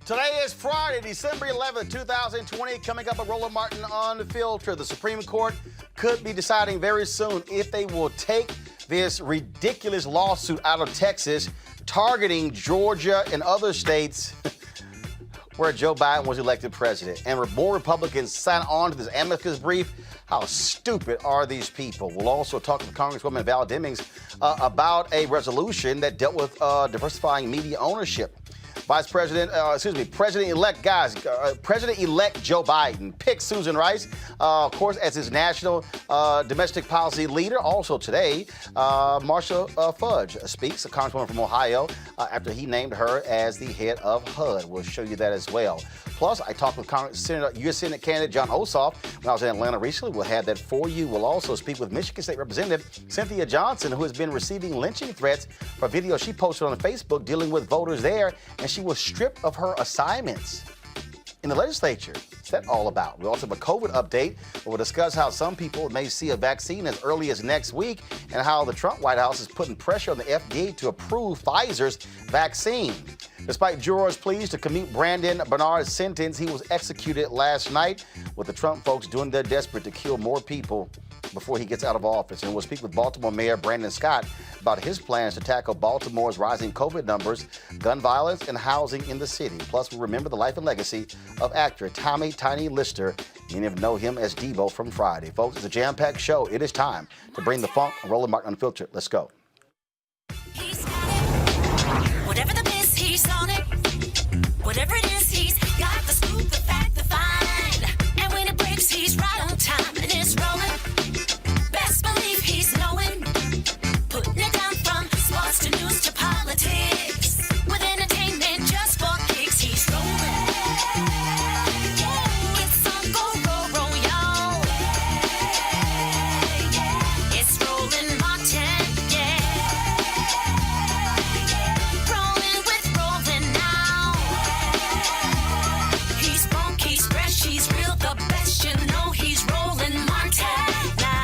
Today is Friday, December 11th, 2020. Coming up at Roland Martin Unfiltered. The Supreme Court could be deciding very soon if they will take this ridiculous lawsuit out of Texas targeting Georgia and other states where Joe Biden was elected president. And more Republicans sign on to this amicus brief. How stupid are these people? We'll also talk to Congresswoman Val Demings about a resolution that dealt with diversifying media ownership. President-elect Joe Biden picked Susan Rice, of course, as his national domestic policy leader. Also today, Marcia Fudge speaks, a congresswoman from Ohio, after he named her as the head of HUD. We'll show you that as well. Plus, I talked with U.S. Senate candidate Jon Ossoff when I was in Atlanta recently. We'll have that for you. We'll also speak with Michigan State Representative Cynthia Johnson, who has been receiving lynching threats for videos she posted on Facebook dealing with voters there, and she was stripped of her assignments in the legislature. What's that all about? We'll also have a COVID update. We'll discuss how some people may see a vaccine as early as next week and how the Trump White House is putting pressure on the FDA to approve Pfizer's vaccine. Despite jurors' pleas to commute Brandon Bernard's sentence, he was executed last night, with the Trump folks doing their desperate to kill more people before he gets out of office. And we'll speak with Baltimore Mayor Brandon Scott about his plans to tackle Baltimore's rising COVID numbers, gun violence, and housing in the city. Plus, we'll remember the life and legacy of actor Tommy Tiny Lister. Many of you know him as Debo from Friday. Folks, it's a jam-packed show. It is time to bring the funk and Roland Martin Unfiltered. Let's go. Whatever the miss, he's on it. Whatever it is, he's got the scoop, the fact, the find. And when it breaks, he's right on time and it's rolling. Best believe he's knowing. Putting it down from sports to news to politics. With entertainment just for kicks, he's rolling. It's on go, roll, y'all. It's Roland Martin, yeah. Rolling with Roland now. He's funk, he's fresh, he's real, the best, you know he's Roland Martin now.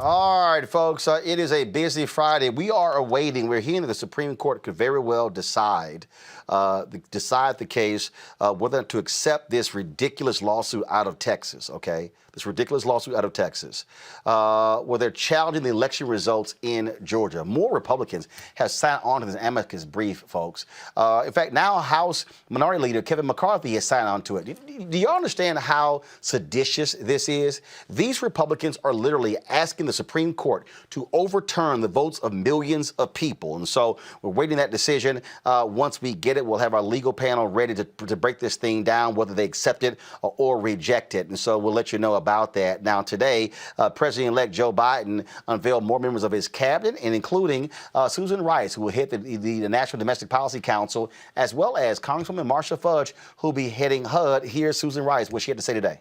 All right, folks, it is a busy Friday. We are awaiting, we're hearing that the Supreme Court could very well decide the case whether to accept this ridiculous lawsuit out of Texas, okay? This ridiculous lawsuit out of Texas, where they're challenging the election results in Georgia. More Republicans have signed on to this amicus brief, folks. In fact, now House Minority Leader Kevin McCarthy has signed on to it. Do you understand how seditious this is? These Republicans are literally asking the Supreme Court to overturn the votes of millions of people. And so we're waiting that decision. Once we get it, we'll have our legal panel ready to break this thing down, whether they accept it or reject it. And so we'll let you know about that. Now, today, President-elect Joe Biden unveiled more members of his cabinet, and including Susan Rice, who will head the National Domestic Policy Council, as well as Congresswoman Marcia Fudge, who will be heading HUD. Here's Susan Rice, what she had to say today.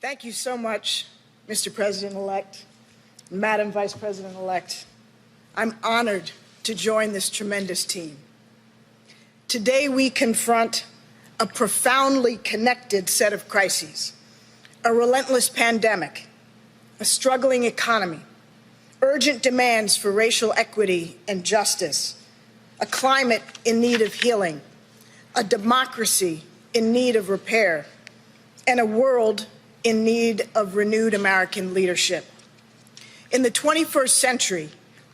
Thank you so much, Mr. President-elect, Madam Vice President-elect. I'm honored to join this tremendous team. Today, we confront a profoundly connected set of crises: a relentless pandemic, a struggling economy, urgent demands for racial equity and justice, a climate in need of healing, a democracy in need of repair, and a world in need of renewed American leadership. In the 21st century,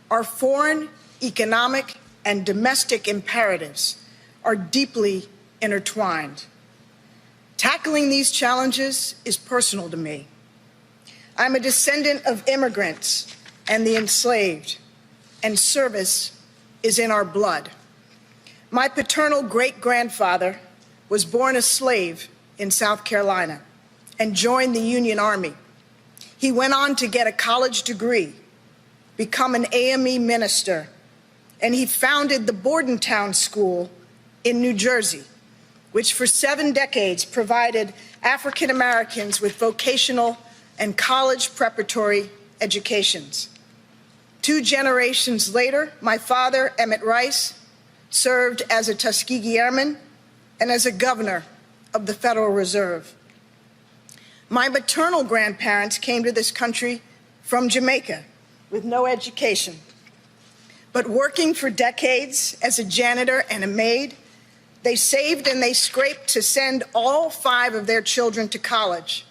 our foreign, economic, and domestic imperatives are deeply intertwined. Tackling these challenges is personal to me. I'm a descendant of immigrants and the enslaved, and service is in our blood. My paternal great-grandfather was born a slave in South Carolina and joined the Union Army. He went on to get a college degree, become an AME minister, and he founded the Bordentown School in New Jersey, which for 7 decades provided African Americans with vocational and college preparatory educations. 2 generations later, my father, Emmett Rice, served as a Tuskegee Airman and as a governor of the Federal Reserve. My maternal grandparents came to this country from Jamaica with no education. But working for decades as a janitor and a maid, they saved and they scraped to send all 5 of their children to college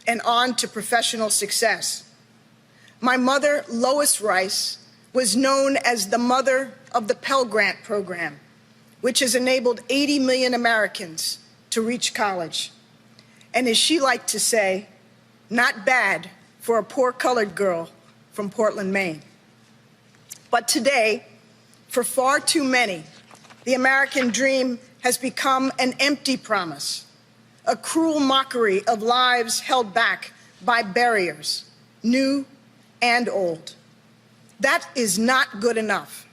and on to professional success. My mother, Lois Rice, was known as the mother of the Pell Grant program, which has enabled 80 million Americans to reach college. And as she liked to say, not bad for a poor colored girl from Portland, Maine. But today, for far too many, the American dream has become an empty promise, a cruel mockery of lives held back by barriers, new and old. That is not good enough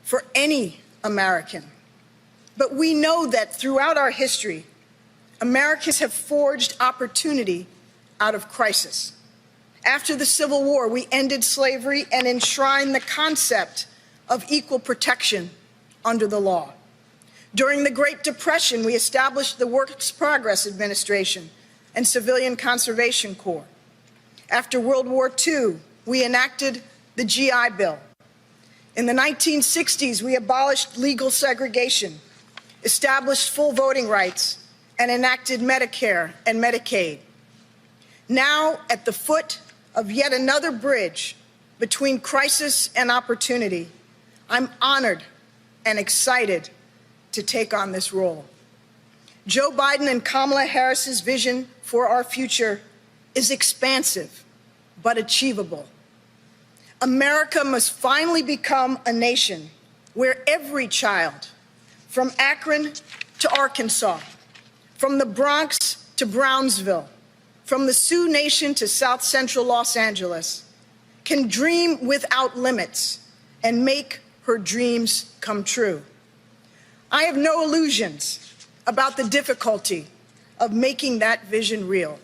for any American. But we know that throughout our history, Americans have forged opportunity out of crisis. After the Civil War, we ended slavery and enshrined the concept of equal protection under the law. During the Great Depression, we established the Works Progress Administration and Civilian Conservation Corps. After World War II, we enacted the GI Bill. In the 1960s, we abolished legal segregation, established full voting rights, and enacted Medicare and Medicaid. Now, at the foot of yet another bridge between crisis and opportunity, I'm honored and excited to take on this role. Joe Biden and Kamala Harris's vision for our future is expansive but achievable. America must finally become a nation where every child, from Akron to Arkansas, from the Bronx to Brownsville, from the Sioux Nation to South Central Los Angeles, can dream without limits and make her dreams come true. I have no illusions about the difficulty of making that vision real,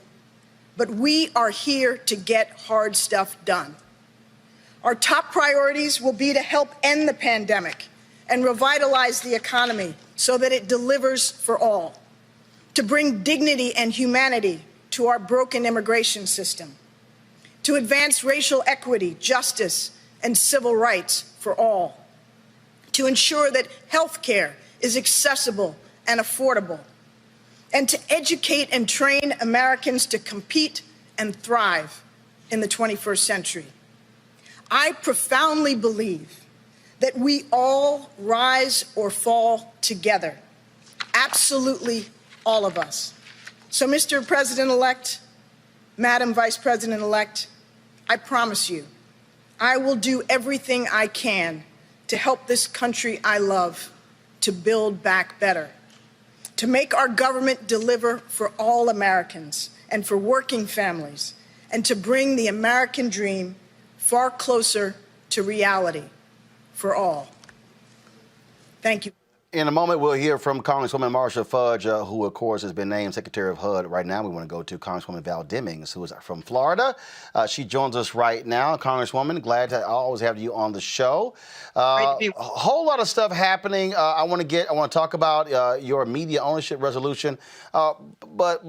but we are here to get hard stuff done. Our top priorities will be to help end the pandemic and revitalize the economy so that it delivers for all, to bring dignity and humanity to our broken immigration system, to advance racial equity, justice, and civil rights for all, to ensure that health care is accessible and affordable, and to educate and train Americans to compete and thrive in the 21st century. I profoundly believe that we all rise or fall together, absolutely all of us. So, Mr. President-elect, Madam Vice President-elect, I promise you, I will do everything I can to help this country I love to build back better, to make our government deliver for all Americans and for working families, and to bring the American dream far closer to reality for all. Thank you. In a moment, we'll hear from Congresswoman Marsha Fudge, who, of course, has been named Secretary of HUD. Right now, we want to go to Congresswoman Val Demings, who is from Florida. She joins us right now. Congresswoman, glad to always have you on the show. A whole lot of stuff happening. I want to talk about your media ownership resolution, but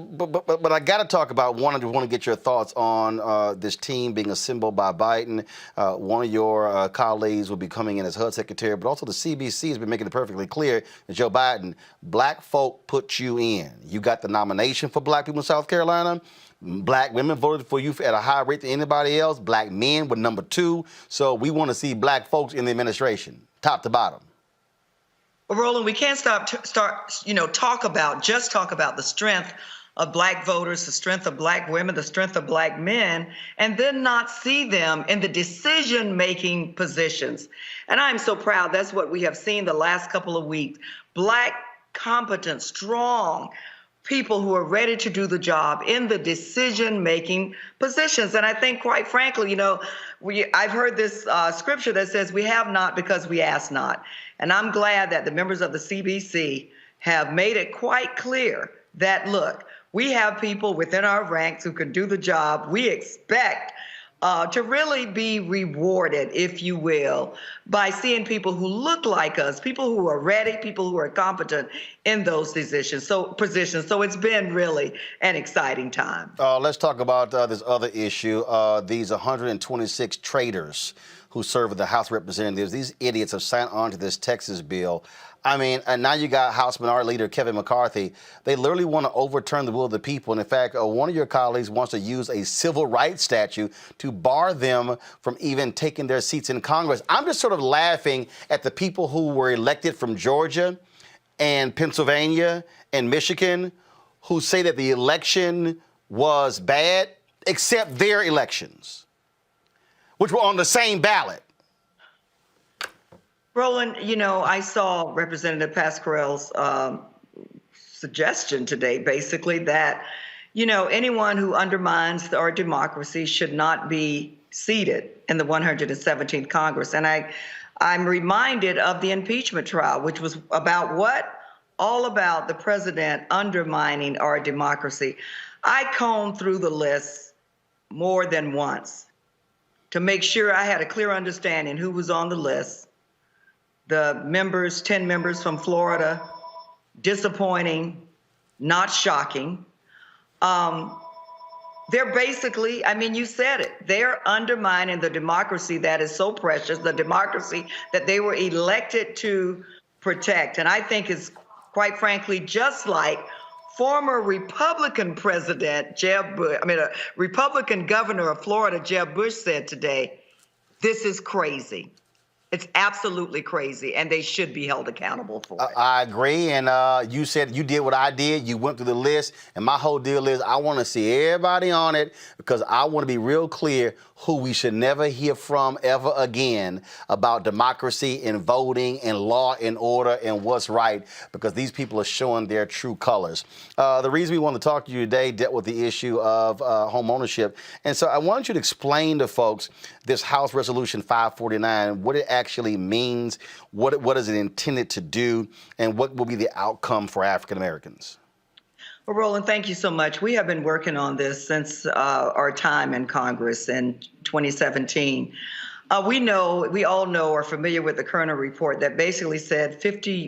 I got to talk about one. I want to get your thoughts on this team being assembled by Biden. One of your colleagues will be coming in as HUD Secretary, but also the CBC has been making it perfectly clear that Joe Biden, black folk put you in. You got the nomination for black people in South Carolina. Black women voted for you at a higher rate than anybody else. Black men were number 2. So we want to see black folks in the administration, top to bottom. Well, Roland, we can't talk about the strength of black voters, the strength of black women, the strength of black men, and then not see them in the decision-making positions. And I'm so proud. That's what we have seen the last couple of weeks. Black, competent, strong people who are ready to do the job in the decision-making positions. And I think, quite frankly, I've heard this scripture that says we have not because we ask not. And I'm glad that the members of the CBC have made it quite clear that, look, we have people within our ranks who can do the job. We expect to really be rewarded, if you will, by seeing people who look like us, people who are ready, people who are competent in those positions. So it's been really an exciting time. Let's talk about this other issue. These 126 traitors who serve in the House of Representatives, these idiots have signed on to this Texas bill. I mean, and now you got House Minority Leader Kevin McCarthy. They literally want to overturn the will of the people. And in fact, one of your colleagues wants to use a civil rights statute to bar them from even taking their seats in Congress. I'm just sort of laughing at the people who were elected from Georgia and Pennsylvania and Michigan who say that the election was bad, except their elections, which were on the same ballot. Roland, I saw Representative Pascarell's suggestion today, basically, that, anyone who undermines our democracy should not be seated in the 117th Congress. And I'm reminded of the impeachment trial, which was about what? All about the president undermining our democracy. I combed through the list more than once to make sure I had a clear understanding who was on the list. The members, 10 members from Florida, disappointing, not shocking. They're basically, you said it, they're undermining the democracy that is so precious, the democracy that they were elected to protect. And I think it's, quite frankly, just like former Republican president Republican governor of Florida, Jeb Bush, said today, this is crazy. It's absolutely crazy, and they should be held accountable for it. I agree, and you said you did what I did. You went through the list, and my whole deal is I want to see everybody on it because I want to be real clear who we should never hear from ever again about democracy and voting and law and order and what's right, because these people are showing their true colors. The reason we want to talk to you today dealt with the issue of home ownership, and so I want you to explain to folks this House Resolution 549, what it actually means, what is it intended to do, and what will be the outcome for African Americans. Well, Roland, thank you so much. We have been working on this since our time in Congress in 2017. We all know, are familiar with the Kerner report that basically said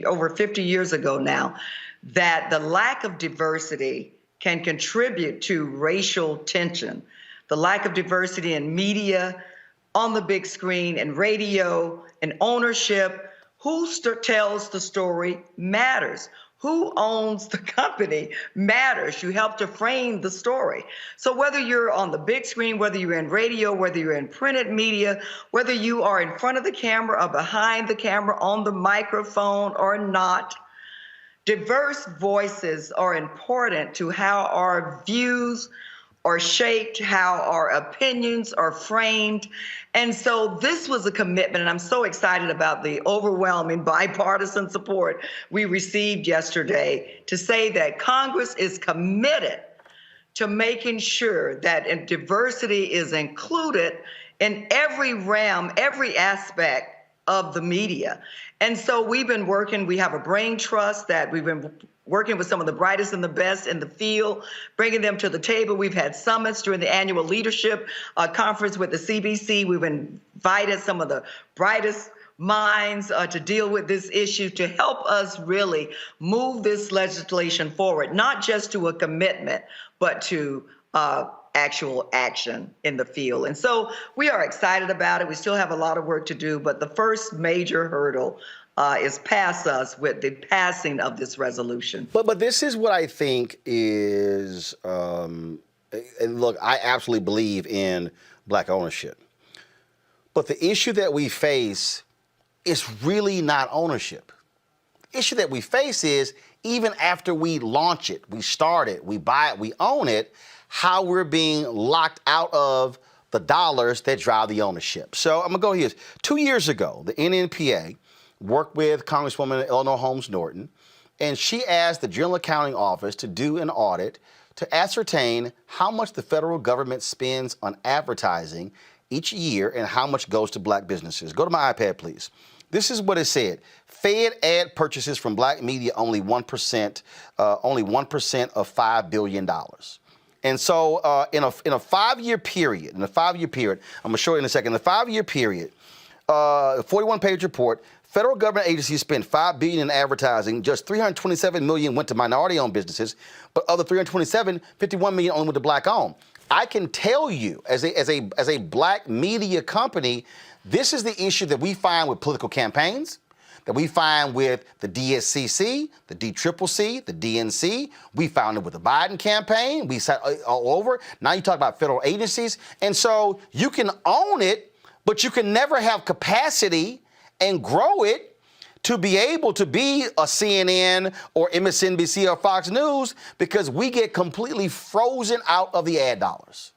over 50 years ago now that the lack of diversity can contribute to racial tension. The lack of diversity in media, on the big screen, and radio, and ownership. Who tells the story matters. Who owns the company matters. You help to frame the story. So whether you're on the big screen, whether you're in radio, whether you're in printed media, whether you are in front of the camera or behind the camera, on the microphone or not, diverse voices are important to how our views are shaped, how our opinions are framed. And so this was a commitment, and I'm so excited about the overwhelming bipartisan support we received yesterday to say that Congress is committed to making sure that diversity is included in every realm, every aspect of the media. And so we've been working, we have a brain trust that we've been working with some of the brightest and the best in the field, bringing them to the table. We've had summits during the annual leadership conference with the CBC. We've invited some of the brightest minds to deal with this issue to help us really move this legislation forward, not just to a commitment, but to actual action in the field. And so we are excited about it. We still have a lot of work to do, but the first major hurdle is past us with the passing of this resolution. But this is what I think is, and look, I absolutely believe in black ownership. But the issue that we face is really not ownership. The issue that we face is even after we launch it, we start it, we buy it, we own it, how we're being locked out of the dollars that drive the ownership. So I'm gonna go here. 2 years ago, the NNPA worked with Congresswoman Eleanor Holmes Norton, and she asked the General Accounting Office to do an audit to ascertain how much the federal government spends on advertising each year and how much goes to black businesses. Go to my iPad, please. This is what it said. Fed ad purchases from black media only 1% of $5 billion. And so in a 5-year period, I'm going to show you in a second, in a 5-year period, 41-page report, federal government agencies spent $5 billion in advertising. Just $327 million went to minority-owned businesses, but of the $327, $51 million only went to black-owned. I can tell you, as a black media company, this is the issue that we find with political campaigns, that we find with the DSCC, the DCCC, the DNC. We found it with the Biden campaign. We saw it all over. Now you talk about federal agencies. And so you can own it, but you can never have capacity and grow it to be able to be a CNN or MSNBC or Fox News, because we get completely frozen out of the ad dollars.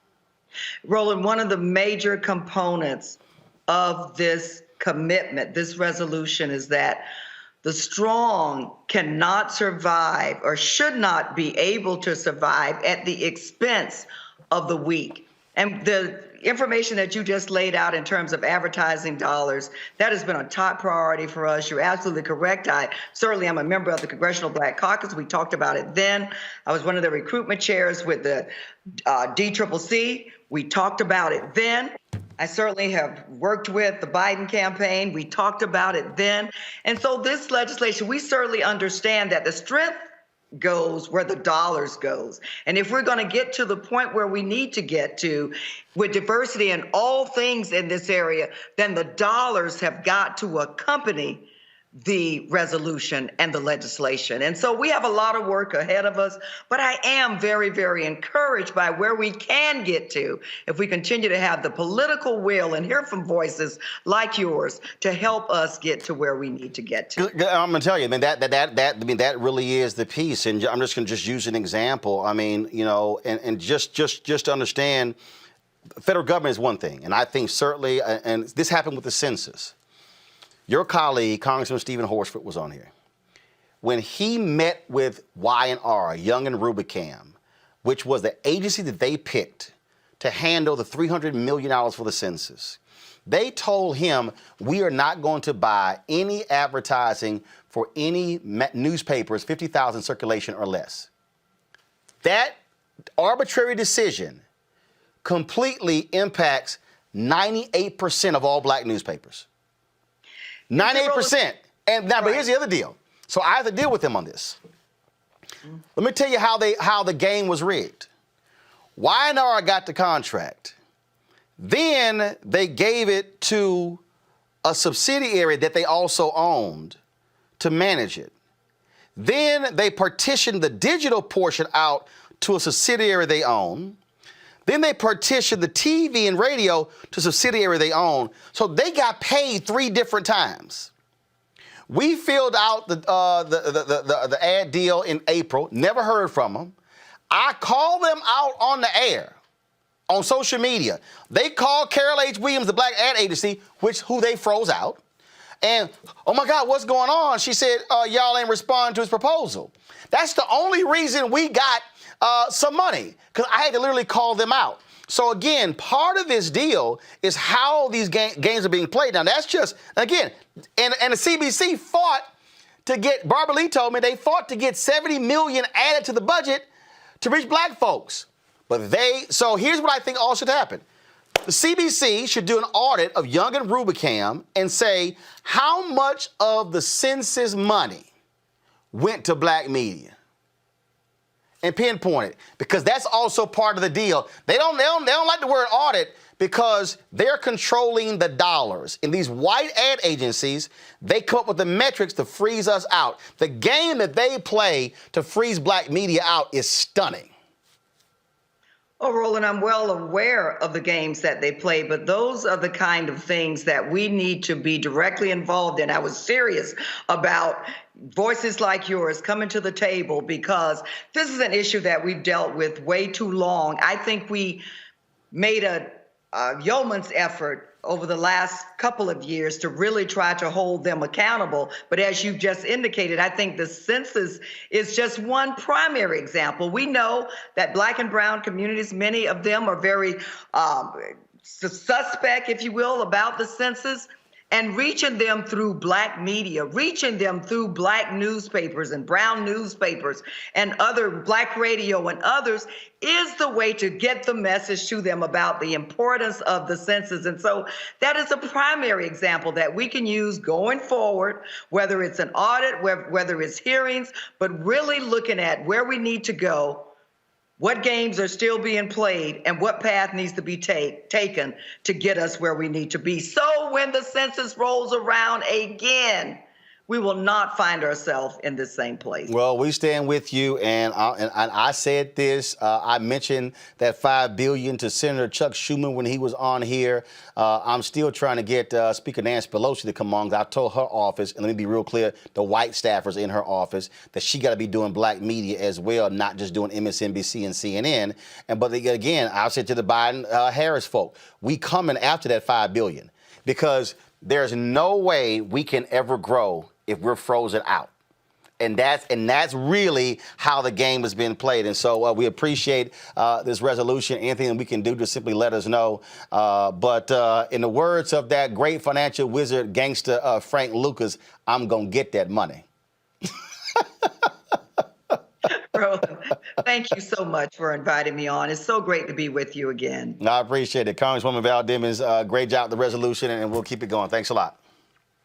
Roland, one of the major components of this commitment, this resolution, is that the strong cannot survive or should not be able to survive at the expense of the weak. And the information that you just laid out in terms of advertising dollars, that has been a top priority for us. You're absolutely correct. Certainly am a member of the Congressional Black Caucus. We talked about it then. I was one of the recruitment chairs with the DCCC. We talked about it then. I certainly have worked with the Biden campaign. We talked about it then. And so this legislation, we certainly understand that the strength goes where the dollars goes. And if we're going to get to the point where we need to get to with diversity in all things in this area, then the dollars have got to accompany the resolution and the legislation. And so we have a lot of work ahead of us, but I am very, very encouraged by where we can get to if we continue to have the political will and hear from voices like yours to help us get to where we need to get to. I'm going to tell you, I mean, that really is the piece. And I'm just going to use an example. I mean, you know, and just to understand, federal government is one thing. And I think certainly, and this happened with the census. Your colleague, Congressman Stephen Horsford, was on here. When he met with Y&R, Young and Rubicam, which was the agency that they picked to handle the $300 million for the census, they told him, we are not going to buy any advertising for any newspapers, 50,000 circulation or less. That arbitrary decision completely impacts 98% of all black newspapers. 98%. And now, but here's the other deal. So I have to deal with them on this. Let me tell you how the game was rigged. Y&R got the contract. Then they gave it to a subsidiary that they also owned to manage it. Then they partitioned the digital portion out to a subsidiary they own. Then they partitioned the TV and radio to a subsidiary they own. So they got paid 3 different times. We filled out the ad deal in April, never heard from them. I called them out on the air, on social media. They called Carol H. Williams, the black ad agency, who they froze out. And, oh my God, what's going on? She said, y'all ain't responding to his proposal. That's the only reason we got some money, because I had to literally call them out. So again, part of this deal is how these games are being played. Now that's just, again, and the CBC fought to get, Barbara Lee told me, they fought to get $70 million added to the budget to reach black folks. But so here's what I think all should happen. The CBC should do an audit of Young and Rubicam and say how much of the census money went to black media. And pinpoint it, because that's also part of the deal. They don't like the word audit because they're controlling the dollars. In these white ad agencies, they come up with the metrics to freeze us out. The game that they play to freeze black media out is stunning. Oh, Roland, I'm well aware of the games that they play, but those are the kind of things that we need to be directly involved in. I was serious about voices like yours coming to the table because this is an issue that we've dealt with way too long. I think we made a yeoman's effort over the last couple of years to really try to hold them accountable. But as you've just indicated, I think the census is just one primary example. We know that black and brown communities, many of them are very suspect, if you will, about the census. and reaching them through Black media, reaching them through Black newspapers and brown newspapers and other Black radio and others is the way to get the message to them about the importance of the census. And so that is a primary example that we can use going forward, whether it's an audit, whether it's hearings, but really looking at where we need to go, what games are still being played, and what path needs to be taken to get us where we need to be. So when the census rolls around again, we will not find ourselves in the same place. Well, we stand with you, and I said this. I mentioned that $5 billion to Senator Chuck Schumer when he was on here. I'm still trying to get Speaker Nancy Pelosi to come on. I told her office, and let me be real clear, the white staffers in her office, that she got to be doing Black media as well, not just doing MSNBC and CNN. But again, I said to the Biden-Harris folk, we coming after that $5 billion, because there's no way we can ever grow if we're frozen out. And that's really how the game has been played. And so we appreciate this resolution. Anything that we can do to simply let us know. But in the words of that great financial wizard, gangster Frank Lucas, I'm going to get that money. Roland, thank you so much for inviting me on. It's so great to be with you again. I appreciate it. Congresswoman Val Demings, great job with the resolution, and we'll keep it going. Thanks a lot.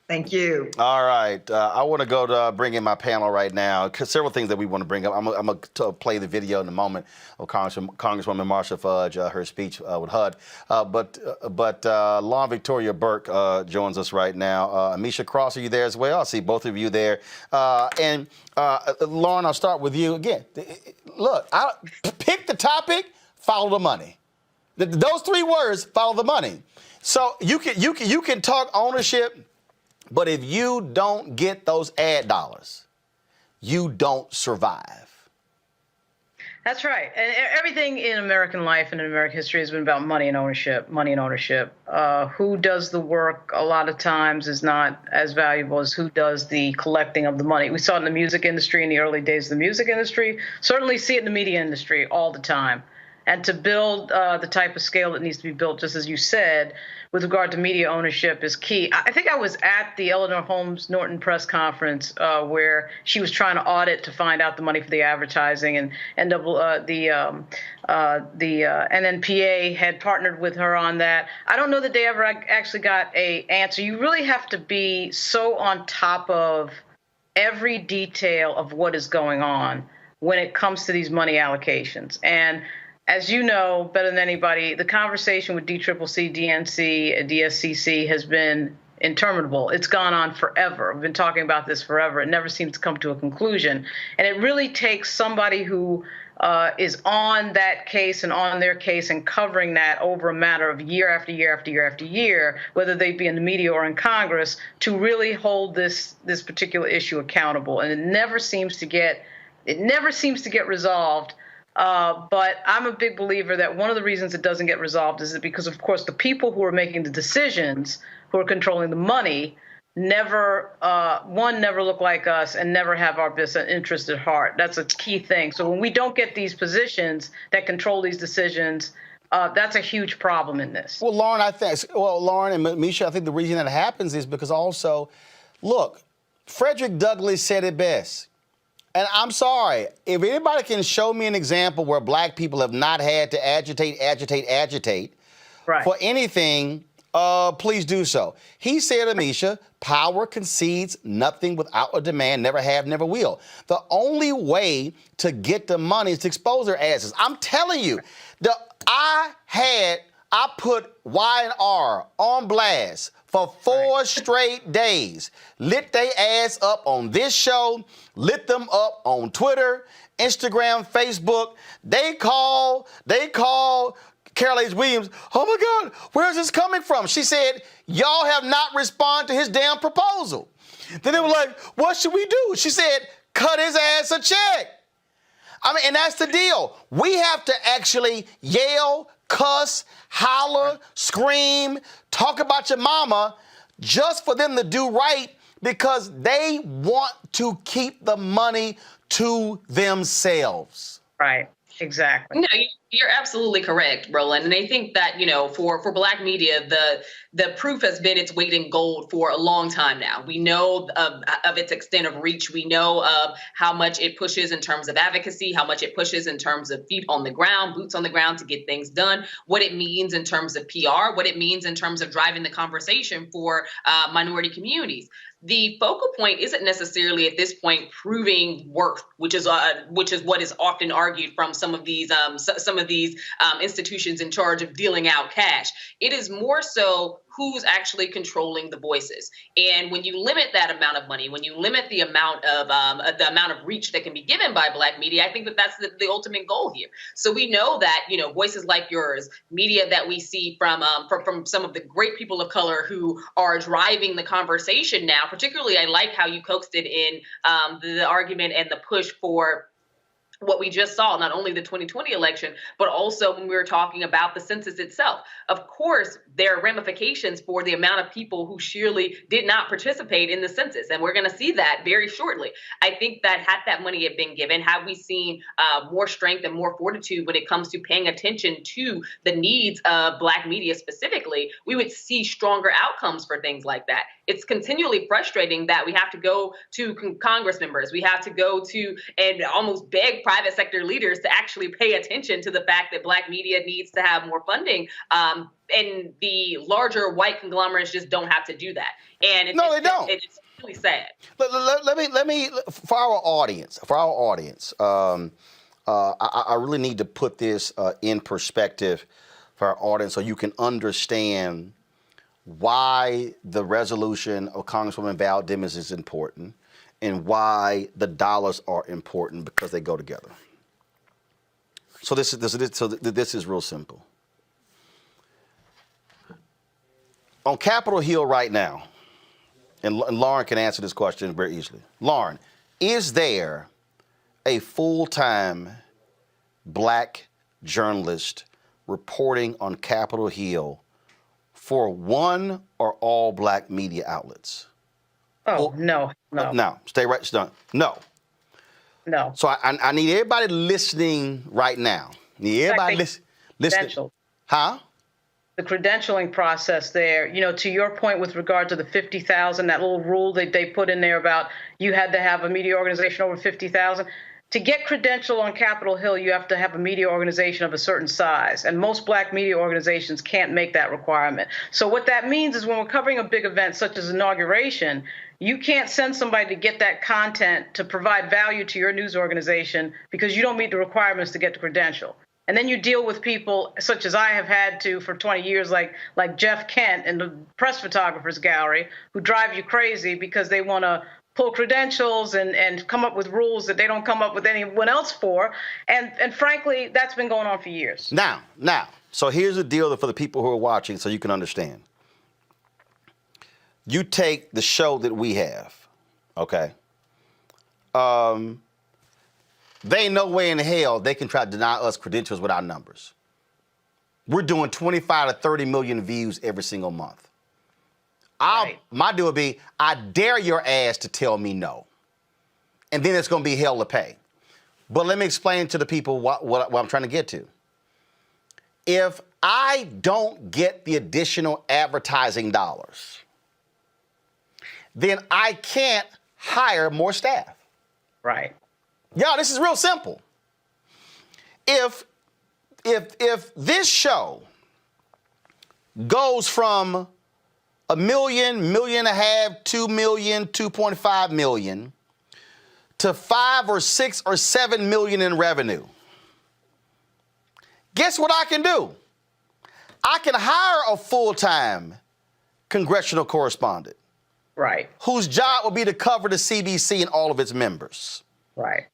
Thank you. All right. I want to go to bring in my panel right now. Several things that we want to bring up. I'm going to play the video in a moment of Congresswoman Marsha Fudge, her speech with HUD. But Lauren Victoria Burke joins us right now. Amisha Cross, are you there as well? I see both of you there. And Lauren, I'll start with you again. Look, pick the topic, follow the money. Those three words, follow the money. So you can talk ownership. But if you don't get those ad dollars, you don't survive. That's right. And everything in American life and in American history has been about money and ownership, Who does the work a lot of times is not as valuable as who does the collecting of the money. We saw it in the music industry in the early days of the music industry, certainly see it in the media industry all the time. And to build the type of scale that needs to be built, just as you said, with regard to media ownership is key. I think I was at the Eleanor Holmes Norton press conference where she was trying to audit to find out the money for the advertising, and the NNPA had partnered with her on that. I don't know that they ever actually got an answer. You really have to be so on top of every detail of what is going on when it comes to these money allocations. And as you know better than anybody, the conversation with DCCC, DNC, and DSCC has been interminable. It's gone on forever. We've been talking about this forever. It never seems to come to a conclusion. And it really takes somebody who is on that case and on their case and covering that over a matter of year after year after year after year, whether they be in the media or in Congress, to really hold this particular issue accountable. And it never seems to get resolved. But I'm a big believer that one of the reasons it doesn't get resolved is because, of course, the people who are making the decisions, who are controlling the money, never look like us and never have our best interest at heart. That's a key thing. So when we don't get these positions that control these decisions, that's a huge problem in this. Well, Lauren and Misha, I think the reason that happens is because also, look, Frederick Douglass said it best. And I'm sorry, if anybody can show me an example where Black people have not had to agitate right. for anything, please do so. He said, Amisha, power concedes nothing without a demand, never have, never will. The only way to get the money is to expose their asses. I'm telling you, I put Y and R on blast for 4 straight days. Lit they ass up on this show, lit them up on Twitter, Instagram, Facebook. They call Carol H. Williams, oh my God, where's this coming from? She said, y'all have not responded to his damn proposal. Then they were like, what should we do? She said, cut his ass a check. I mean, and that's the deal. We have to actually yell, cuss, holler, scream, talk about your mama just for them to do right, because they want to keep the money to themselves. Right. Exactly. No, you're absolutely correct, Roland. And I think that, for Black media, the proof has been its weight in gold for a long time now. We know of its extent of reach. We know of how much it pushes in terms of advocacy, how much it pushes in terms of feet on the ground, boots on the ground to get things done, what it means in terms of PR, what it means in terms of driving the conversation for minority communities. The focal point isn't necessarily at this point proving worth, which is what is often argued from some of these institutions in charge of dealing out cash. It is more so who's actually controlling the voices. And when you limit that amount of money, when you limit the amount of reach that can be given by Black media, I think that that's the ultimate goal here. So we know that voices like yours, media that we see from some of the great people of color who are driving the conversation now. Particularly, I like how you coaxed it in the argument and the push for what we just saw, not only the 2020 election, but also when we were talking about the census itself. Of course, there are ramifications for the amount of people who surely did not participate in the census. And we're going to see that very shortly. I think that had that money had been given, had we seen more strength and more fortitude when it comes to paying attention to the needs of Black media specifically, we would see stronger outcomes for things like that. It's continually frustrating that we have to go to Congress members, we have to go to and almost beg private sector leaders to actually pay attention to the fact that Black media needs to have more funding. And the larger white conglomerates just don't have to do that. And they don't. It's really sad. Let me for our audience, I really need to put this in perspective for our audience so you can understand why the resolution of Congresswoman Val Demings is important and why the dollars are important, because they go together. So this is real simple. On Capitol Hill right now, and Lauren can answer this question very easily. Lauren, is there a full-time Black journalist reporting on Capitol Hill for one or all Black media outlets? Oh, no. No, stay right, no. No. So I need everybody listening right now. Listening. Huh? The credentialing process there, to your point with regard to the 50,000, that little rule that they put in there about you had to have a media organization over 50,000. To get credentialed on Capitol Hill, you have to have a media organization of a certain size, and most Black media organizations can't make that requirement. So what that means is when we're covering a big event such as inauguration, you can't send somebody to get that content to provide value to your news organization because you don't meet the requirements to get the credential. And then you deal with people such as I have had to for 20 years, like Jeff Kent in the press photographers gallery, who drive you crazy because they want to pull credentials and come up with rules that they don't come up with anyone else for. And frankly, that's been going on for years. Now, so here's the deal for the people who are watching so you can understand. You take the show that we have, okay? They ain't no way in hell they can try to deny us credentials with our numbers. We're doing 25 to 30 million views every single month. My deal would be, I dare your ass to tell me no. And then it's going to be hell to pay. But let me explain to the people what I'm trying to get to. If I don't get the additional advertising dollars, then I can't hire more staff. Right. Y'all, this is real simple. If this show goes from 1 million, 1.5 million, 2 million, 2.5 million to 5 or 6 or 7 million in revenue, guess what I can do? I can hire a full-time congressional correspondent. Right. Whose job will be to cover the CBC and all of its members. Right.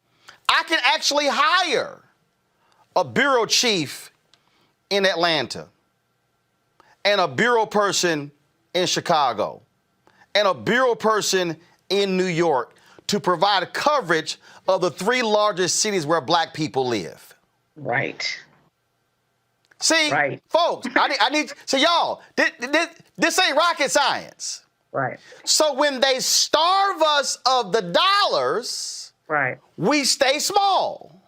I can actually hire a bureau chief in Atlanta and a bureau person in Chicago and a bureau person in New York to provide coverage of the 3 largest cities where Black people live. Right. See, right. Folks, I need, so y'all, this ain't rocket science. Right. So when they starve us of the dollars, right, we stay small.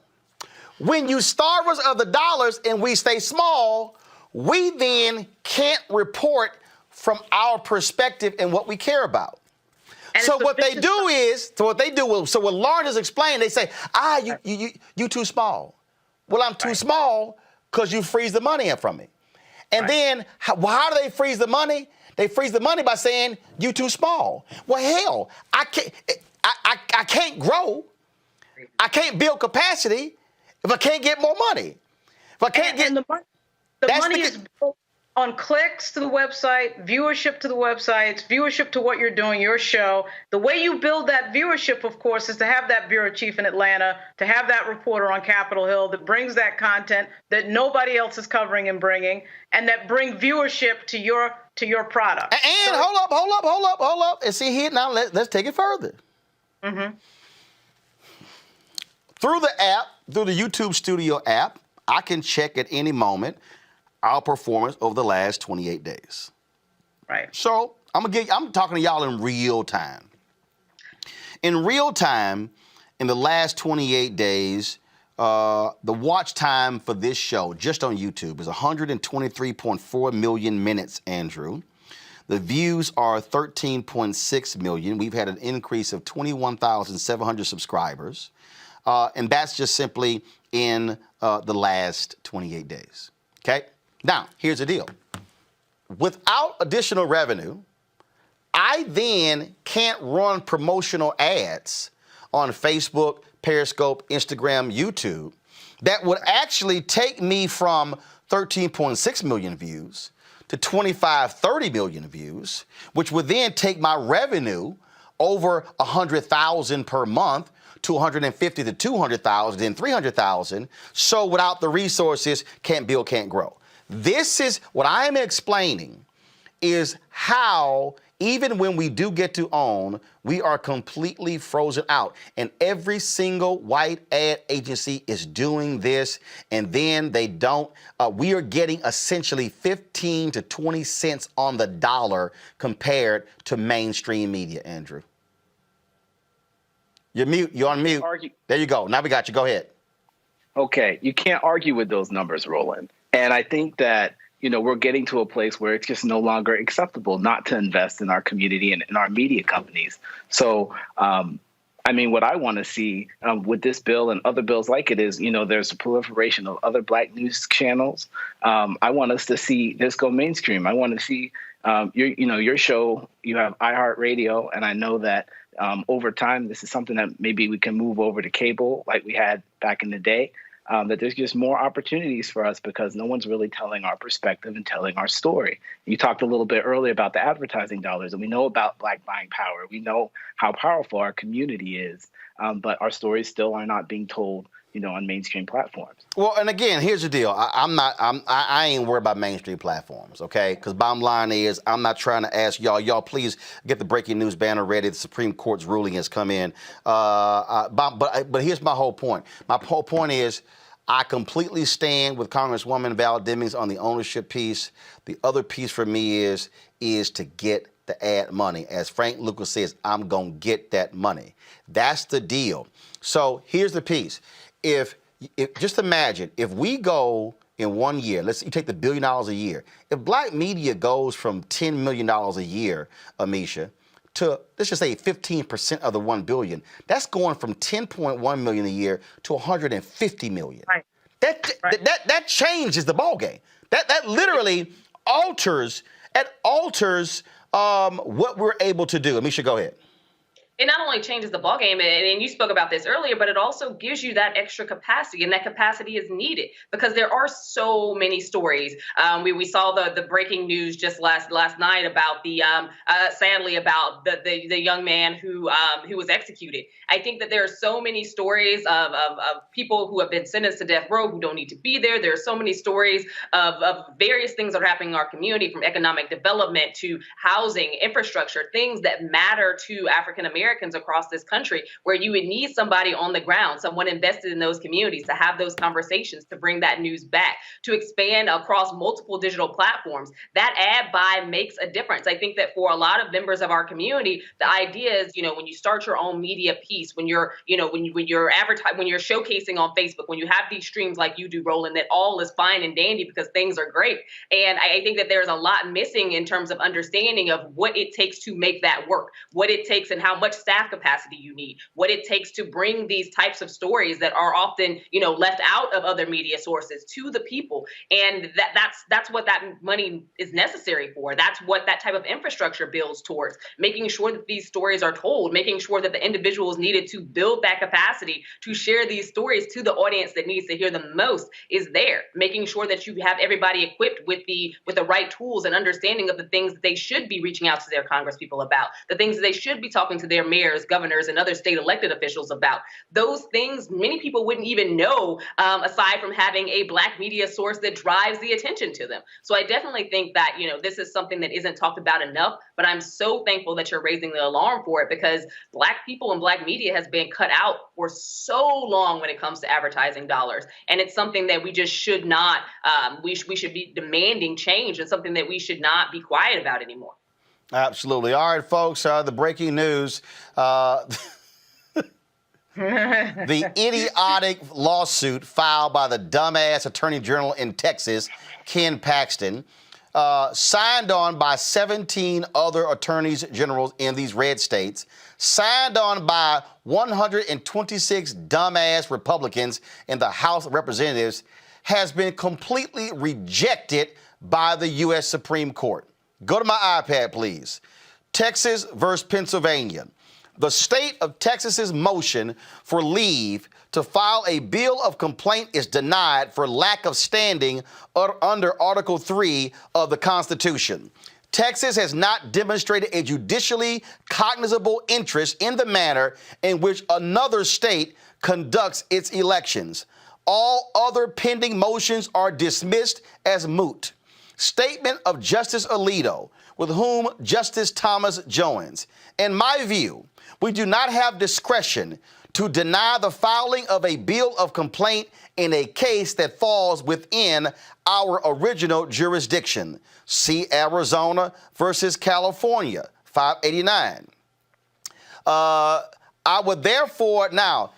When you starve us of the dollars and we stay small, we then can't report from our perspective and what we care about. And So it's a what they vicious do is, so what Lauren has explained, they say, you too small. Well, I'm too small because you freeze the money up from me. And then how do they freeze the money? They freeze the money by saying you too small. Well, hell, I can't grow. I can't build capacity if I can't get more money. If I can't and the money is built on clicks to the website, viewership to the websites, viewership to what you're doing, your show. The way you build that viewership, of course, is to have that bureau chief in Atlanta, to have that reporter on Capitol Hill that brings that content that nobody else is covering and bringing, and that bring viewership to your product. And hold up. And see here, now let's take it further. Mm-hmm. Through the app, through the YouTube Studio app, I can check at any moment our performance over the last 28 days. Right. So I'm talking to y'all in real time. In real time, in the last 28 days, the watch time for this show just on YouTube is 123.4 million minutes, Andrew. The views are 13.6 million. We've had an increase of 21,700 subscribers. And that's just simply in the last 28 days. Okay? Now, here's the deal. Without additional revenue, I then can't run promotional ads on Facebook, Periscope, Instagram, YouTube that would actually take me from 13.6 million views to 25, 30 million views, which would then take my revenue over 100,000 per month to 150 to 200,000, then 300,000. So without the resources, can't build, can't grow. This is what I am explaining is how even when we do get to own, we are completely frozen out. And every single white ad agency is doing this. And then they don't, we are getting essentially 15 to 20 cents on the dollar compared to mainstream media, Andrew. You're mute. You're on mute. There you go. Now we got you. Go ahead. Okay. You can't argue with those numbers, Roland. And I think that, we're getting to a place where it's just no longer acceptable not to invest in our community and in our media companies. So, what I want to see with this bill and other bills like it is, there's a proliferation of other Black news channels. I want us to see this go mainstream. I want to see your show. You have iHeartRadio, and I know that over time, this is something that maybe we can move over to cable like we had back in the day. That there's just more opportunities for us because no one's really telling our perspective and telling our story. You talked a little bit earlier about the advertising dollars, and we know about Black buying power. We know how powerful our community is, but our stories still are not being told, on mainstream platforms. Well, and again, here's the deal. I ain't worried about mainstream platforms, okay? Because bottom line is, I'm not trying to ask y'all please get the breaking news banner ready. The Supreme Court's ruling has come in. But here's my whole point. My whole point is, I completely stand with Congresswoman Val Demings on the ownership piece. The other piece for me is to get the ad money. As Frank Lucas says, I'm going to get that money. That's the deal. So here's the piece. If just imagine if we go in 1 year, you take the $1 billion a year. If Black media goes from $10 million a year, Amisha, to let's just say 15% of the 1 billion, that's going from 10.1 million a year to 150 million. Right. That changes the ballgame. That literally alters what we're able to do. Amisha, go ahead. It not only changes the ballgame, and you spoke about this earlier, but it also gives you that extra capacity, and that capacity is needed because there are so many stories. We saw the breaking news just last night about sadly about the young man who was executed. I think that there are so many stories of people who have been sentenced to death row who don't need to be there. There are so many stories of various things that are happening in our community, from economic development to housing, infrastructure, things that matter to African Americans. Americans across this country, where you would need somebody on the ground, someone invested in those communities to have those conversations, to bring that news back, to expand across multiple digital platforms. That ad buy makes a difference. I think that for a lot of members of our community, the idea is, when you start your own media piece, when you're, when you're when you're showcasing on Facebook, when you have these streams like you do, Roland, that all is fine and dandy because things are great. And I think that there's a lot missing in terms of understanding of what it takes to make that work, what it takes and how much staff capacity you need, what it takes to bring these types of stories that are often, left out of other media sources to the people. And that's what that money is necessary for. That's what that type of infrastructure builds towards, making sure that these stories are told, making sure that the individuals needed to build that capacity to share these stories to the audience that needs to hear them most is there, making sure that you have everybody equipped with the right tools and understanding of the things that they should be reaching out to their congresspeople about, the things that they should be talking to their mayors, governors, and other state elected officials about. Those things many people wouldn't even know, aside from having a Black media source that drives the attention to them. So I definitely think that, this is something that isn't talked about enough, but I'm so thankful that you're raising the alarm for it, because Black people and Black media has been cut out for so long when it comes to advertising dollars. And it's something that we just should not, we should be demanding change, and something that we should not be quiet about anymore. Absolutely. All right, folks, the breaking news. The idiotic lawsuit filed by the dumbass attorney general in Texas, Ken Paxton, signed on by 17 other attorneys generals in these red states, signed on by 126 dumbass Republicans in the House of Representatives, has been completely rejected by the U.S. Supreme Court. Go to my iPad, please. Texas versus Pennsylvania. The state of Texas's motion for leave to file a bill of complaint is denied for lack of standing under Article 3 of the Constitution. Texas has not demonstrated a judicially cognizable interest in the manner in which another state conducts its elections. All other pending motions are dismissed as moot. Statement of Justice Alito, with whom Justice Thomas joins. In my view, we do not have discretion to deny the filing of a bill of complaint in a case that falls within our original jurisdiction. See Arizona versus California, 589. I would therefore, now,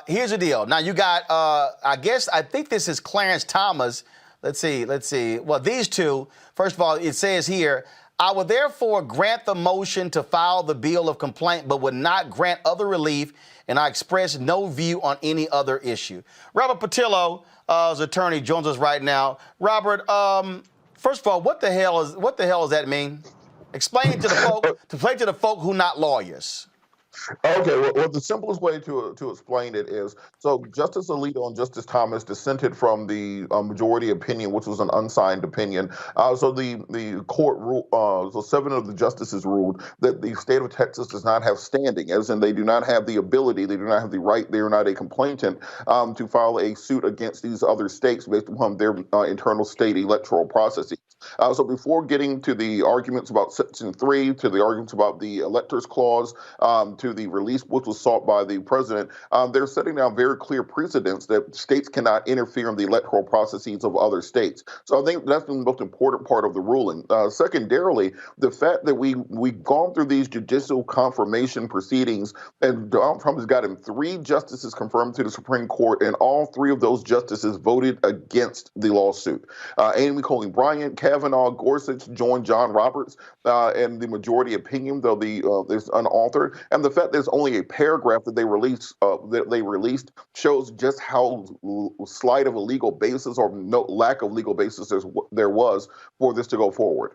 here's the deal. Now you got, I think this is Clarence Thomas. Let's see. Well, these two, first of all, it says here, I would therefore grant the motion to file the bill of complaint, but would not grant other relief, and I express no view on any other issue. Robert Patillo, as attorney, joins us right now. Robert, first of all, what the hell does that mean? Explain to the folk who not lawyers. Okay, well, the simplest way to explain it is, so Justice Alito and Justice Thomas dissented from the majority opinion, which was an unsigned opinion. So the court ruled, so 7 of the justices ruled that the state of Texas does not have standing, as in they do not have the ability, they do not have the right, they are not a complainant to file a suit against these other states based upon their internal state electoral processes. So before getting to the arguments about Section 3, to the arguments about the Electors Clause, to the release which was sought by the president, they're setting down very clear precedents that states cannot interfere in the electoral processes of other states. So I think that's the most important part of the ruling. Secondarily, the fact that we've gone through these judicial confirmation proceedings, and Donald Trump has gotten 3 justices confirmed to the Supreme Court, and all 3 of those justices voted against the lawsuit. Amy Coney Bryant, Kavanaugh, Gorsuch joined John Roberts in the majority opinion, though there's unauthored. And the fact there's only a paragraph that they released shows just how slight of a legal basis, or no lack of legal basis, there was for this to go forward.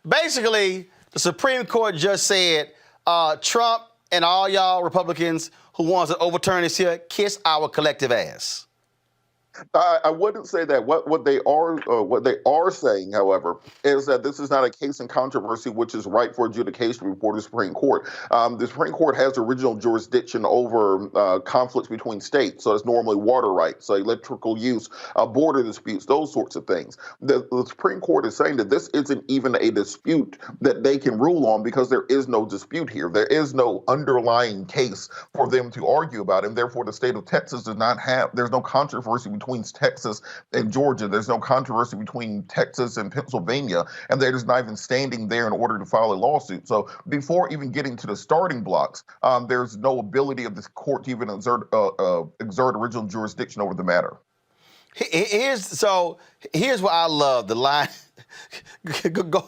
Basically, the Supreme Court just said, Trump and all y'all Republicans who wants to overturn this here, kiss our collective ass. I wouldn't say that. What they are saying, however, is that this is not a case in controversy which is ripe for adjudication before the Supreme Court. The Supreme Court has original jurisdiction over conflicts between states, so it's normally water rights, so electrical use, border disputes, those sorts of things. The Supreme Court is saying that this isn't even a dispute that they can rule on because there is no dispute here. There is no underlying case for them to argue about, and therefore the state of Texas does not have. There's no controversy between Texas and Georgia. There's no controversy between Texas and Pennsylvania, and they're just not even standing there in order to file a lawsuit. So before even getting to the starting blocks, there's no ability of this court to even exert original jurisdiction over the matter. Here's what I love, the line.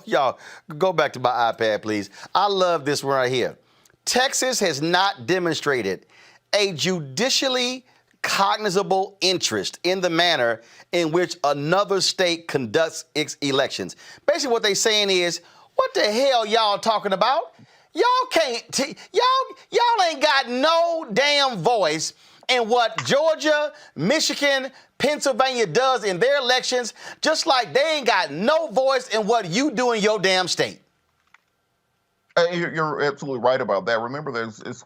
Y'all, go back to my iPad, please. I love this one right here. Texas has not demonstrated a judicially cognizable interest in the manner in which another state conducts its elections. Basically, what they're saying is, what the hell y'all talking about? Y'all can't, y'all ain't got no damn voice in what Georgia, Michigan, Pennsylvania does in their elections, just like they ain't got no voice in what you do in your damn state. You're absolutely right about that. Remember, it's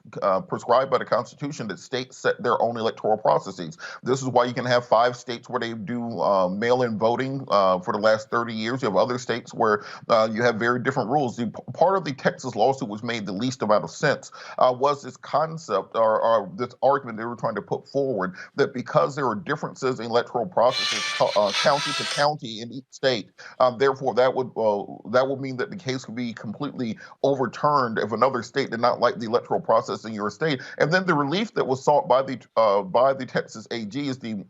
prescribed by the Constitution that states set their own electoral processes. This is why you can have 5 states where they do mail-in voting for the last 30 years. You have other states where you have very different rules. Part of the Texas lawsuit which made the least amount of sense was this concept or this argument they were trying to put forward that because there are differences in electoral processes county to county in each state, therefore that would mean that the case could be completely overturned if another state did not like the electoral process in your state. And then the relief that was sought by the Texas AG is the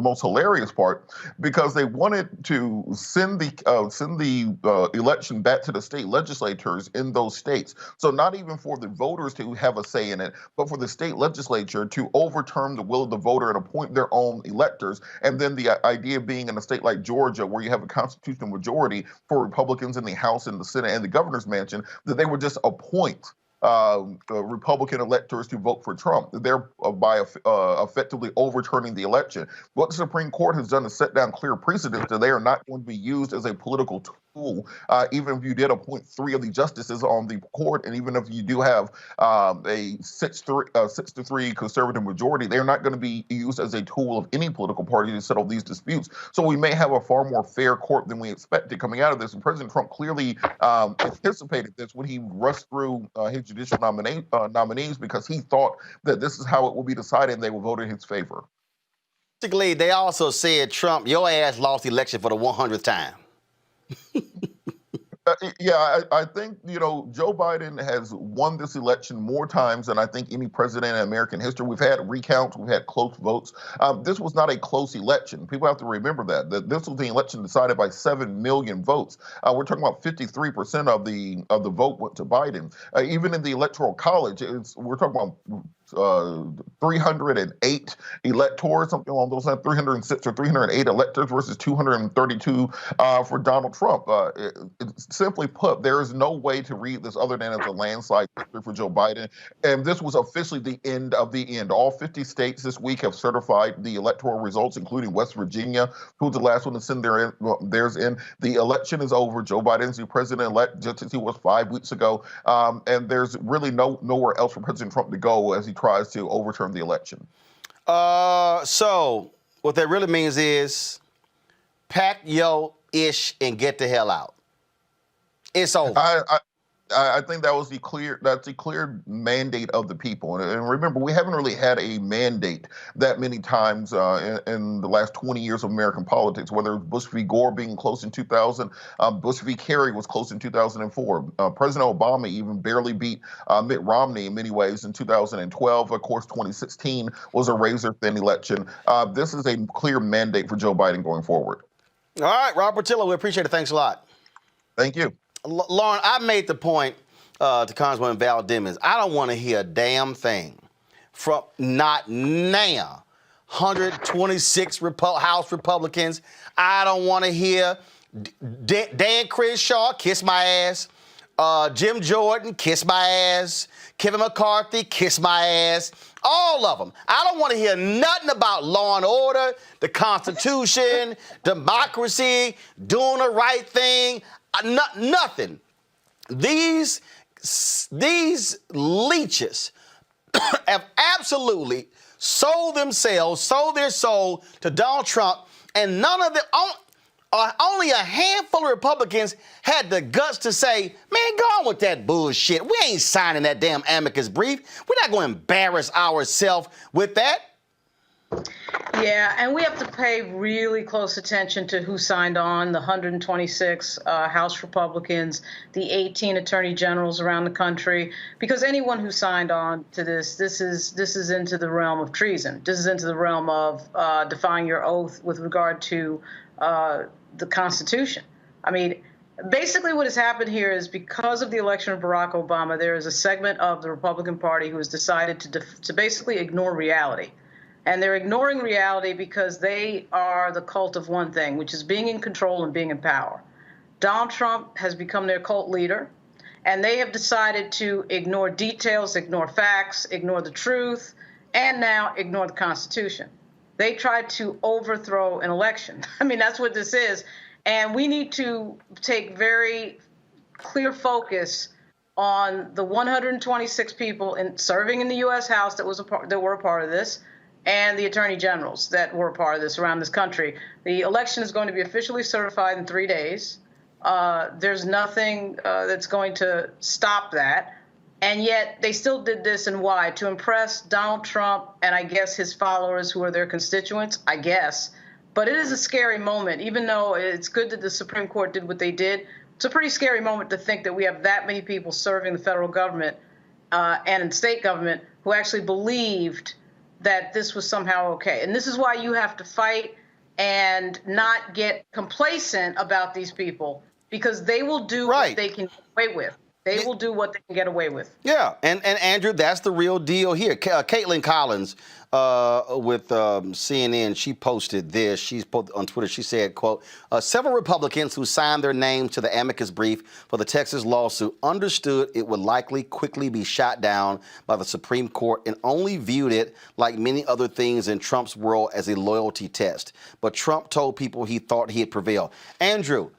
most hilarious part, because they wanted to send the election back to the state legislatures in those states. So not even for the voters to have a say in it, but for the state legislature to overturn the will of the voter and appoint their own electors. And then the idea being in a state like Georgia, where you have a constitutional majority for Republicans in the House and the Senate and the governor's mansion, that they would just appoint Republican electors to vote for Trump, thereby effectively overturning the election. What the Supreme Court has done is set down clear precedents that they are not going to be used as a political tool, even if you did appoint 3 of the justices on the court, and even if you do have a 6-3 conservative majority, they're not going to be used as a tool of any political party to settle these disputes. So we may have a far more fair court than we expected coming out of this. And President Trump clearly anticipated this when he rushed through his judicial nominees, because he thought that this is how it will be decided and they will vote in his favor. Basically, they also said, Trump, your ass lost the election for the 100th time. I think, Joe Biden has won this election more times than I think any president in American history. We've had recounts, we've had close votes. This was not a close election. People have to remember that this was the election decided by 7 million votes. We're talking about 53% of the vote went to Biden. Even in the Electoral College, we're talking about 308 electors, something along those lines, 306 or 308 electors versus 232 for Donald Trump. Simply put, there is no way to read this other than as a landslide victory for Joe Biden. And this was officially the end of the end. All 50 states this week have certified the electoral results, including West Virginia, who's the last one to send theirs in. The election is over. Joe Biden's the president-elect, just as he was 5 weeks ago. And there's really nowhere else for President Trump to go as he tries to overturn the election. So what that really means is pack your ish and get the hell out. It's over. I think that's the clear mandate of the people. And remember, we haven't really had a mandate that many times in the last 20 years of American politics, whether it's Bush v. Gore being close in 2000, Bush v. Kerry was close in 2004. President Obama even barely beat Mitt Romney in many ways in 2012. Of course, 2016 was a razor-thin election. This is a clear mandate for Joe Biden going forward. All right, Rob Portillo, we appreciate it. Thanks a lot. Thank you. Lauren, I made the point to Congresswoman Val Demings. I don't want to hear a damn thing from not now 126 House Republicans. I don't want to hear Dan Crenshaw kiss my ass. Jim Jordan, kiss my ass. Kevin McCarthy, kiss my ass. All of them. I don't want to hear nothing about law and order, the Constitution, democracy, doing the right thing. Nothing. These leeches have absolutely sold their soul to Donald Trump, and none of them, only a handful of Republicans had the guts to say, man, go on with that bullshit. We ain't signing that damn amicus brief. We're not going to embarrass ourselves with that. Yeah, and we have to pay really close attention to who signed on, the 126 House Republicans, the 18 attorney generals around the country, because anyone who signed on to this is into the realm of treason. This is into the realm of defying your oath with regard to the Constitution. I mean, basically what has happened here is because of the election of Barack Obama, there is a segment of the Republican Party who has decided to basically ignore reality. And they're ignoring reality because they are the cult of one thing, which is being in control and being in power. Donald Trump has become their cult leader, and they have decided to ignore details, ignore facts, ignore the truth, and now ignore the Constitution. They tried to overthrow an election. I mean, that's what this is. And we need to take very clear focus on the 126 people serving in the U.S. House that were a part of this, and the attorney generals that were a part of this around this country. The election is going to be officially certified in 3 days. There's nothing that's going to stop that. And yet they still did this, and why? To impress Donald Trump and I guess his followers who are their constituents, I guess. But it is a scary moment, even though it's good that the Supreme Court did what they did. It's a pretty scary moment to think that we have that many people serving the federal government and in state government who actually believed that this was somehow okay. And this is why you have to fight and not get complacent about these people, because they will do what they can get away with. They will do what they can get away with. Yeah, and Andrew, that's the real deal here. Caitlin Collins with CNN, she posted this. She's posted on Twitter. She said, quote, several Republicans who signed their names to the amicus brief for the Texas lawsuit understood it would likely quickly be shot down by the Supreme Court and only viewed it, like many other things in Trump's world, as a loyalty test. But Trump told people he thought he had prevailed. Andrew,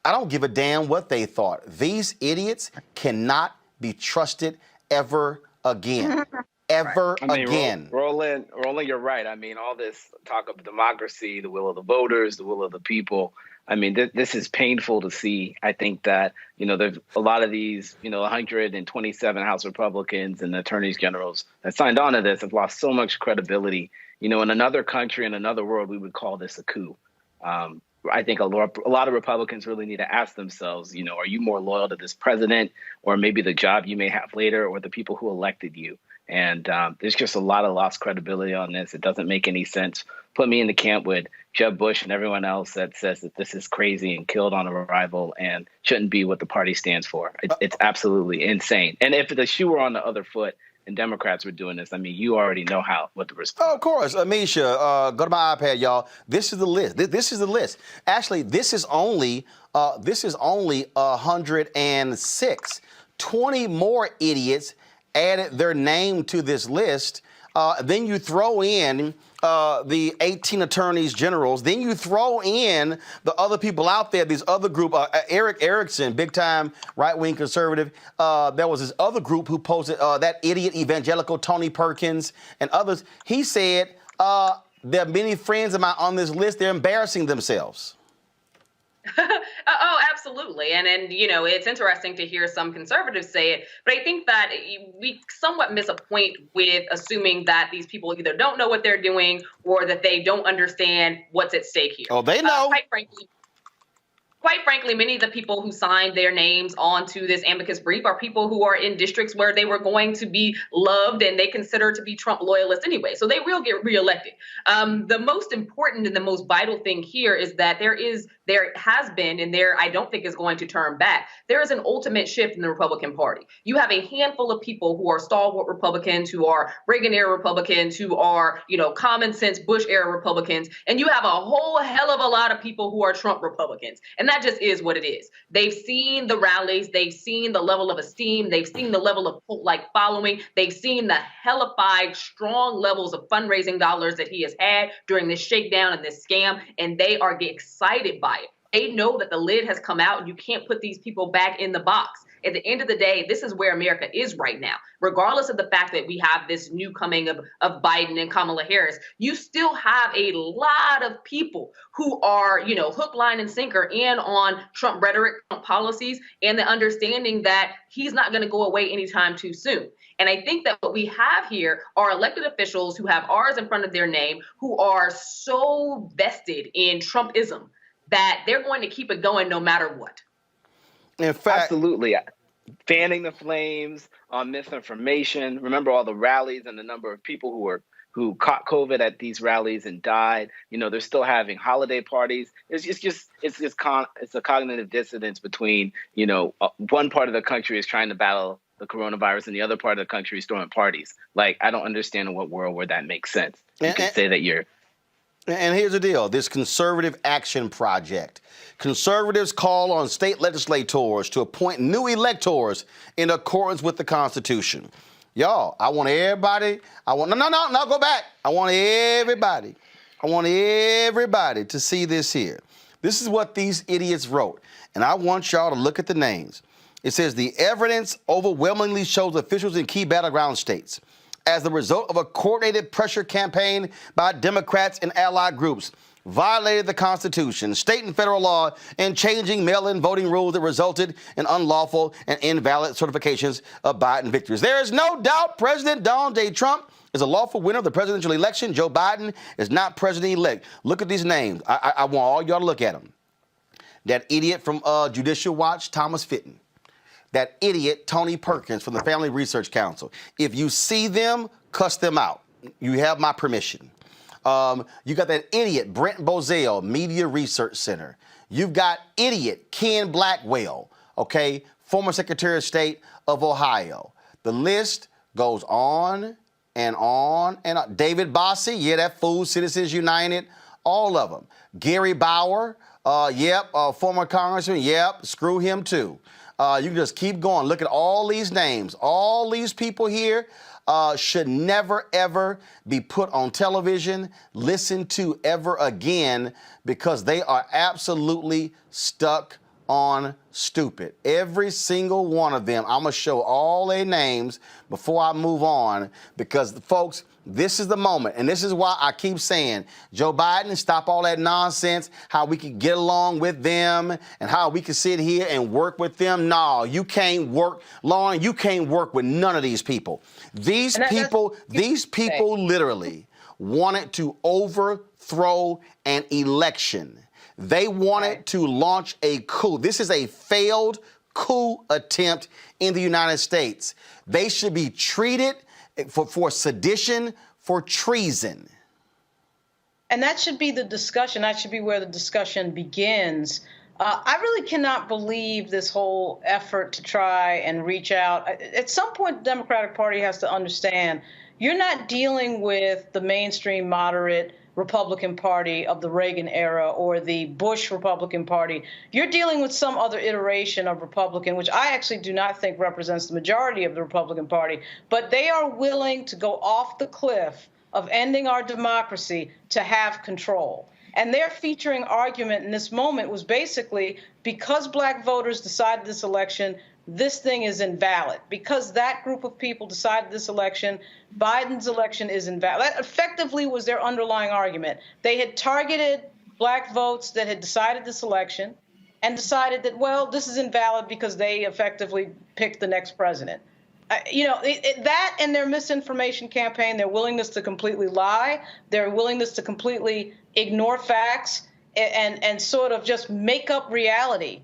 I don't give a damn what they thought. These idiots cannot be trusted ever again. Ever again. Roland, you're right. I mean, all this talk of democracy, the will of the voters, the will of the people. I mean, this is painful to see. I think that, there's a lot of these, 127 House Republicans and attorneys generals that signed on to this have lost so much credibility. In another country, in another world, we would call this a coup. I think a lot of Republicans really need to ask themselves, are you more loyal to this president or maybe the job you may have later or the people who elected you? And there's just a lot of lost credibility on this. It doesn't make any sense. Put me in the camp with Jeb Bush and everyone else that says that this is crazy and killed on arrival and shouldn't be what the party stands for. It's absolutely insane. And if the shoe were on the other foot and Democrats were doing this, I mean, you already know what the response. Oh, of course. Amisha, go to my iPad, y'all. This is the list. This is the list. Actually, this is only 106. 20 more idiots added their name to this list. Then you throw in the 18 attorneys generals. Then you throw in the other people out there, this other group, Eric Erickson, big time right-wing conservative. There was this other group who posted that idiot evangelical Tony Perkins and others. He said, there are many friends of mine on this list. They're embarrassing themselves. Oh, absolutely. And it's interesting to hear some conservatives say it, but I think that we somewhat miss a point with assuming that these people either don't know what they're doing or that they don't understand what's at stake here. Oh, they know. Quite frankly, many of the people who signed their names onto this amicus brief are people who are in districts where they were going to be loved and they consider to be Trump loyalists anyway. So they will get reelected. The most important and the most vital thing here is that there has been, and I don't think is going to turn back, there is an ultimate shift in the Republican Party. You have a handful of people who are stalwart Republicans, who are Reagan-era Republicans, who are, common sense Bush-era Republicans, and you have a whole hell of a lot of people who are Trump Republicans. And that just is what it is. They've seen the rallies, they've seen the level of esteem, they've seen the level of like following, they've seen the hellified strong levels of fundraising dollars that he has had during this shakedown and this scam, and they are excited by it. They know that the lid has come out and you can't put these people back in the box. At the end of the day, this is where America is right now. Regardless of the fact that we have this new coming of Biden and Kamala Harris, you still have a lot of people who are, hook, line, and sinker in on Trump rhetoric, Trump policies, and the understanding that he's not going to go away anytime too soon. And I think that what we have here are elected officials who have R's in front of their name, who are so vested in Trumpism that they're going to keep it going no matter what. In fact, absolutely. Fanning the flames on misinformation. Remember all the rallies and the number of people who caught COVID at these rallies and died. They're still having holiday parties. It's a cognitive dissonance between, one part of the country is trying to battle the coronavirus and the other part of the country is throwing parties. Like, I don't understand in what world where that makes sense. You can say that you're. And here's the deal, this Conservative Action Project. Conservatives call on state legislators to appoint new electors in accordance with the Constitution. Y'all, I want everybody to see this here. This is what these idiots wrote, and I want y'all to look at the names. It says, the evidence overwhelmingly shows officials in key battleground states, as the result of a coordinated pressure campaign by Democrats and allied groups, violated the Constitution, state and federal law, and changing mail-in voting rules that resulted in unlawful and invalid certifications of Biden victories. There is no doubt President Donald J. Trump is a lawful winner of the presidential election. Joe Biden is not president-elect. Look at these names. I want all y'all to look at them. That idiot from Judicial Watch, Thomas Fitton. That idiot, Tony Perkins from the Family Research Council. If you see them, cuss them out. You have my permission. You got that idiot, Brent Bozell, Media Research Center. You've got idiot, Ken Blackwell, okay, former Secretary of State of Ohio. The list goes on and on and on. David Bossie, yeah, that fool, Citizens United, all of them. Gary Bauer, former congressman, screw him too. You can just keep going. Look at all these names. All these people here should never, ever be put on television, listened to ever again, because they are absolutely stuck on stupid. Every single one of them. I'm going to show all their names before I move on, because, folks, this is the moment, and this is why I keep saying, Joe Biden, stop all that nonsense, how we can get along with them and how we can sit here and work with them. No, you can't work, Lauren, you can't work with none of these people. These people literally wanted to overthrow an election. They wanted to launch a coup. This is a failed coup attempt in the United States. They should be treated for sedition, for treason. And that should be the discussion. That should be where the discussion begins. I really cannot believe this whole effort to try and reach out. At some point, the Democratic Party has to understand you're not dealing with the mainstream moderate Republican Party of the Reagan era or the Bush Republican Party. You're dealing with some other iteration of Republican, which I actually do not think represents the majority of the Republican Party, but they are willing to go off the cliff of ending our democracy to have control. And their featuring argument in this moment was basically, because black voters decided this election, this thing is invalid. Because that group of people decided this election, Biden's election is invalid. That effectively was their underlying argument. They had targeted black votes that had decided this election and decided that, well, this is invalid because they effectively picked the next president. That and their misinformation campaign, their willingness to completely lie, their willingness to completely ignore facts and sort of just make up reality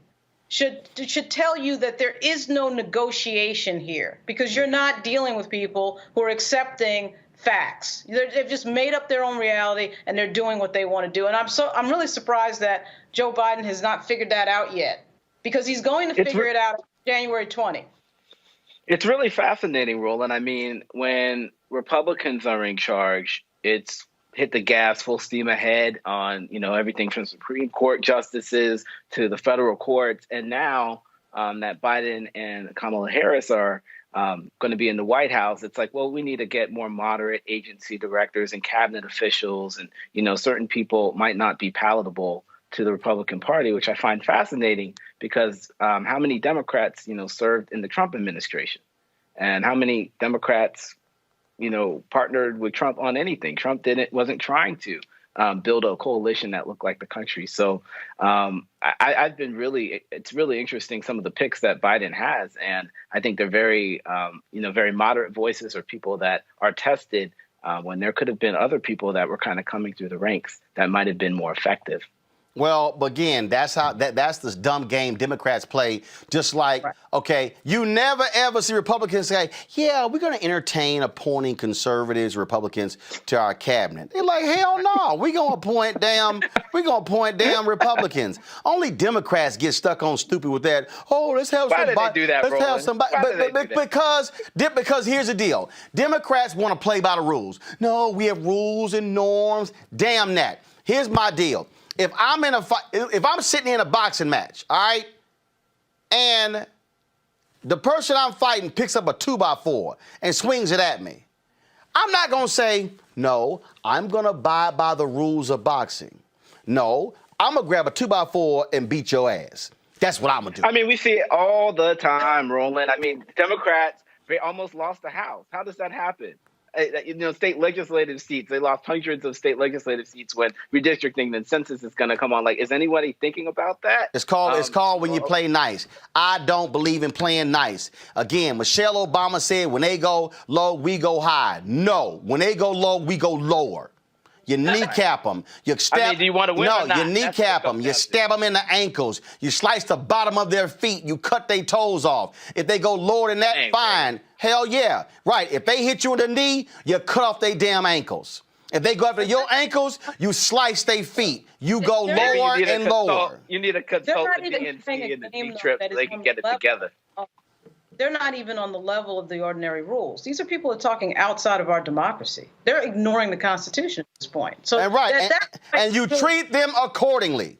should tell you that there is no negotiation here, because you're not dealing with people who are accepting facts. They've just made up their own reality and they're doing what they want to do. And I'm really surprised that Joe Biden has not figured that out yet, because he's going to figure it out January 20. It's really fascinating, Roland. I mean, when Republicans are in charge, it's hit the gas full steam ahead on, everything from Supreme Court justices to the federal courts. And now that Biden and Kamala Harris are going to be in the White House, it's like, well, we need to get more moderate agency directors and cabinet officials. And, certain people might not be palatable to the Republican Party, which I find fascinating because how many Democrats, served in the Trump administration, and how many Democrats, partnered with Trump on anything. Trump wasn't trying to build a coalition that looked like the country. So it's really interesting, some of the picks that Biden has. And I think they're very, very moderate voices, or people that are tested when there could have been other people that were kind of coming through the ranks that might have been more effective. Well, but again, that's this dumb game Democrats play. Just like, okay, you never ever see Republicans say, yeah, we're going to entertain appointing conservatives, Republicans to our cabinet. They're like, hell no, we're going to appoint damn Republicans. Only Democrats get stuck on stupid with that. Oh, let's have somebody. Why did they do that, Let's have somebody. Because here's the deal. Democrats want to play by the rules. No, we have rules and norms. Damn that. Here's my deal. If I'm in a fight, if I'm sitting in a boxing match, all right, and the person I'm fighting picks up a 2x4 and swings it at me, I'm not going to say, no, I'm going to abide by the rules of boxing. No, I'm going to grab a 2x4 and beat your ass. That's what I'm going to do. I mean, we see it all the time, Roland. I mean, Democrats, they almost lost the House. How does that happen? State legislative seats. They lost hundreds of state legislative seats when redistricting and census is going to come on. Like, is anybody thinking about that? It's called when you play nice. I don't believe in playing nice. Again, Michelle Obama said, when they go low, we go high. No, when they go low, we go lower. You kneecap them. You stab. Do you want to win or not? You kneecap them. You stab them in the ankles. You slice the bottom of their feet. You cut their toes off. If they go lower than that, fine. Hell yeah. Right. If they hit you in the knee, you cut off their damn ankles. If they go after your ankles, you slice their feet. You go lower and lower. You need to consult the DNC and the D-Trip so they can get it together. They're not even on the level of the ordinary rules. These are people who are talking outside of our democracy. They're ignoring the Constitution at this point. So and you treat them accordingly.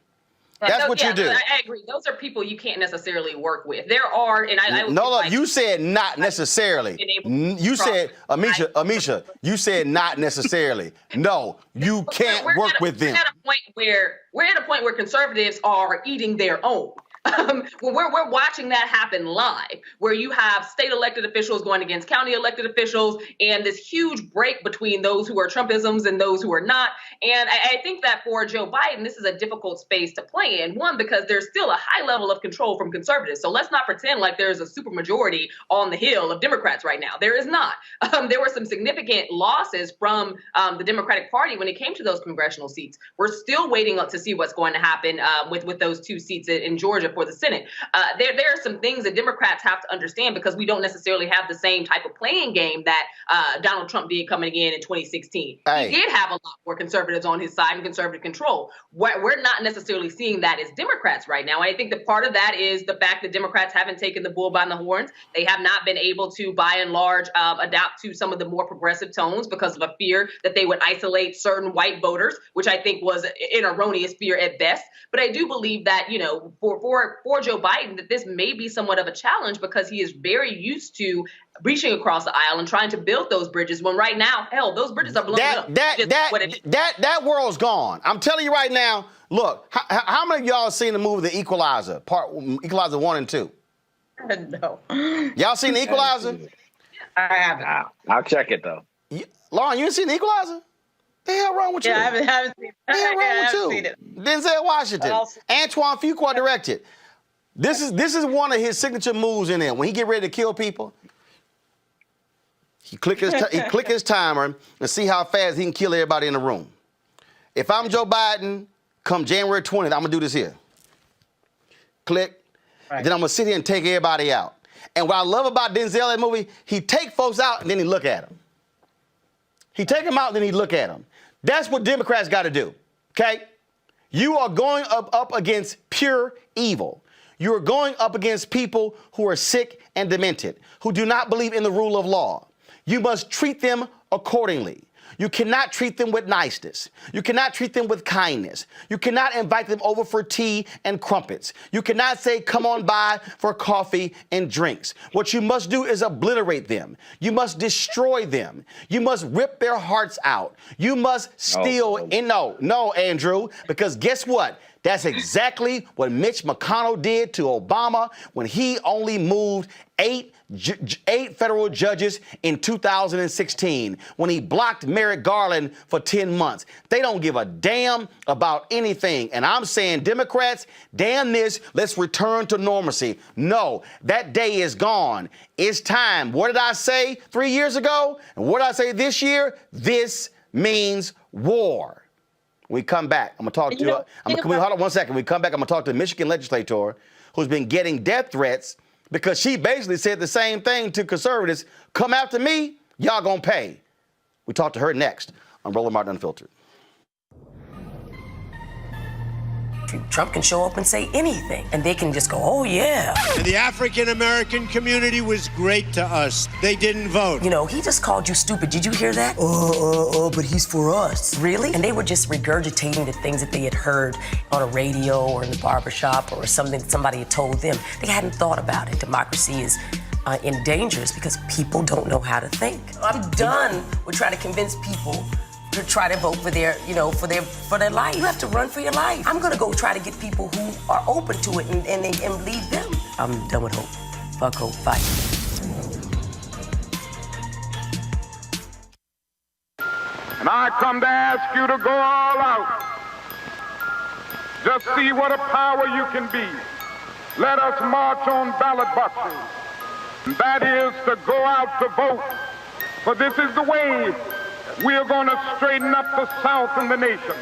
Right. That's what you do. I agree. Those are people you can't necessarily work with. There are, and you said not necessarily. You said, Amisha, you said not necessarily. No, you can't work with them. We're at a point where conservatives are eating their own. We're watching that happen live, where you have state elected officials going against county elected officials, and this huge break between those who are Trumpisms and those who are not. And I think that for Joe Biden, this is a difficult space to play in. One, because there's still a high level of control from conservatives. So let's not pretend like there's a supermajority on the Hill of Democrats right now. There is not. There were some significant losses from the Democratic Party when it came to those congressional seats. We're still waiting to see what's going to happen with those two seats in Georgia for the Senate. There are some things that Democrats have to understand, because we don't necessarily have the same type of playing game that Donald Trump did coming in 2016. He did have a lot more conservatives on his side and conservative control. We're not necessarily seeing that as Democrats right now. And I think that part of that is the fact that Democrats haven't taken the bull by the horns. They have not been able to, by and large, adapt to some of the more progressive tones because of a fear that they would isolate certain white voters, which I think was an erroneous fear at best. But I do believe that, for Joe Biden, that this may be somewhat of a challenge, because he is very used to reaching across the aisle and trying to build those bridges, when right now, hell, those bridges are blowing up. That world's gone. I'm telling you right now, look, how many of y'all seen the movie The Equalizer, Equalizer 1 and 2? No. Y'all seen The Equalizer? I haven't. I'll check it, though. Lauren, you ain't seen The Equalizer? The hell wrong with you? Yeah, I haven't seen it. The hell wrong with you? Denzel Washington, Antoine Fuqua directed. This is one of his signature moves in there. When he get ready to kill people, he click his timer and see how fast he can kill everybody in the room. If I'm Joe Biden, come January 20th, I'm gonna do this here. Click. Right. Then I'm gonna sit here and take everybody out. And what I love about Denzel in that movie, he take folks out and then he look at them. He take them out and then he look at them. That's what Democrats got to do. Okay? You are going up against pure evil. You are going up against people who are sick and demented, who do not believe in the rule of law. You must treat them accordingly. You cannot treat them with niceness. You cannot treat them with kindness. You cannot invite them over for tea and crumpets. You cannot say, come on by for coffee and drinks. What you must do is obliterate them. You must destroy them. You must rip their hearts out. You must steal. No, Andrew, because guess what? That's exactly what Mitch McConnell did to Obama when he only moved eight federal judges in 2016, when he blocked Merrick Garland for 10 months. They don't give a damn about anything. And I'm saying, Democrats, damn this, let's return to normalcy. No, that day is gone. It's time. What did I say 3 years ago? And what did I say this year? This means war. We come back. I'm going to talk to hold on 1 second. We come back. I'm going to talk to a Michigan legislator who's been getting death threats because she basically said the same thing to conservatives. Come after me, y'all going to pay. We talk to her next on Roland Martin Unfiltered. Trump can show up and say anything, and they can just go, oh, yeah. And the African-American community was great to us. They didn't vote. You know, he just called you stupid. Did you hear that? But he's for us. Really? And they were just regurgitating the things that they had heard on a radio or in the barbershop or something that somebody had told them. They hadn't thought about it. Democracy is in danger because people don't know how to think. I'm done with trying to convince people to try to vote for their, for their life. You have to run for your life. I'm gonna go try to get people who are open to it and lead them. I'm done with hope. Fuck hope, fight. And I come to ask you to go all out. Just see what a power you can be. Let us march on ballot boxes. And that is to go out to vote. For this is the way we are going to straighten up the South and the nation.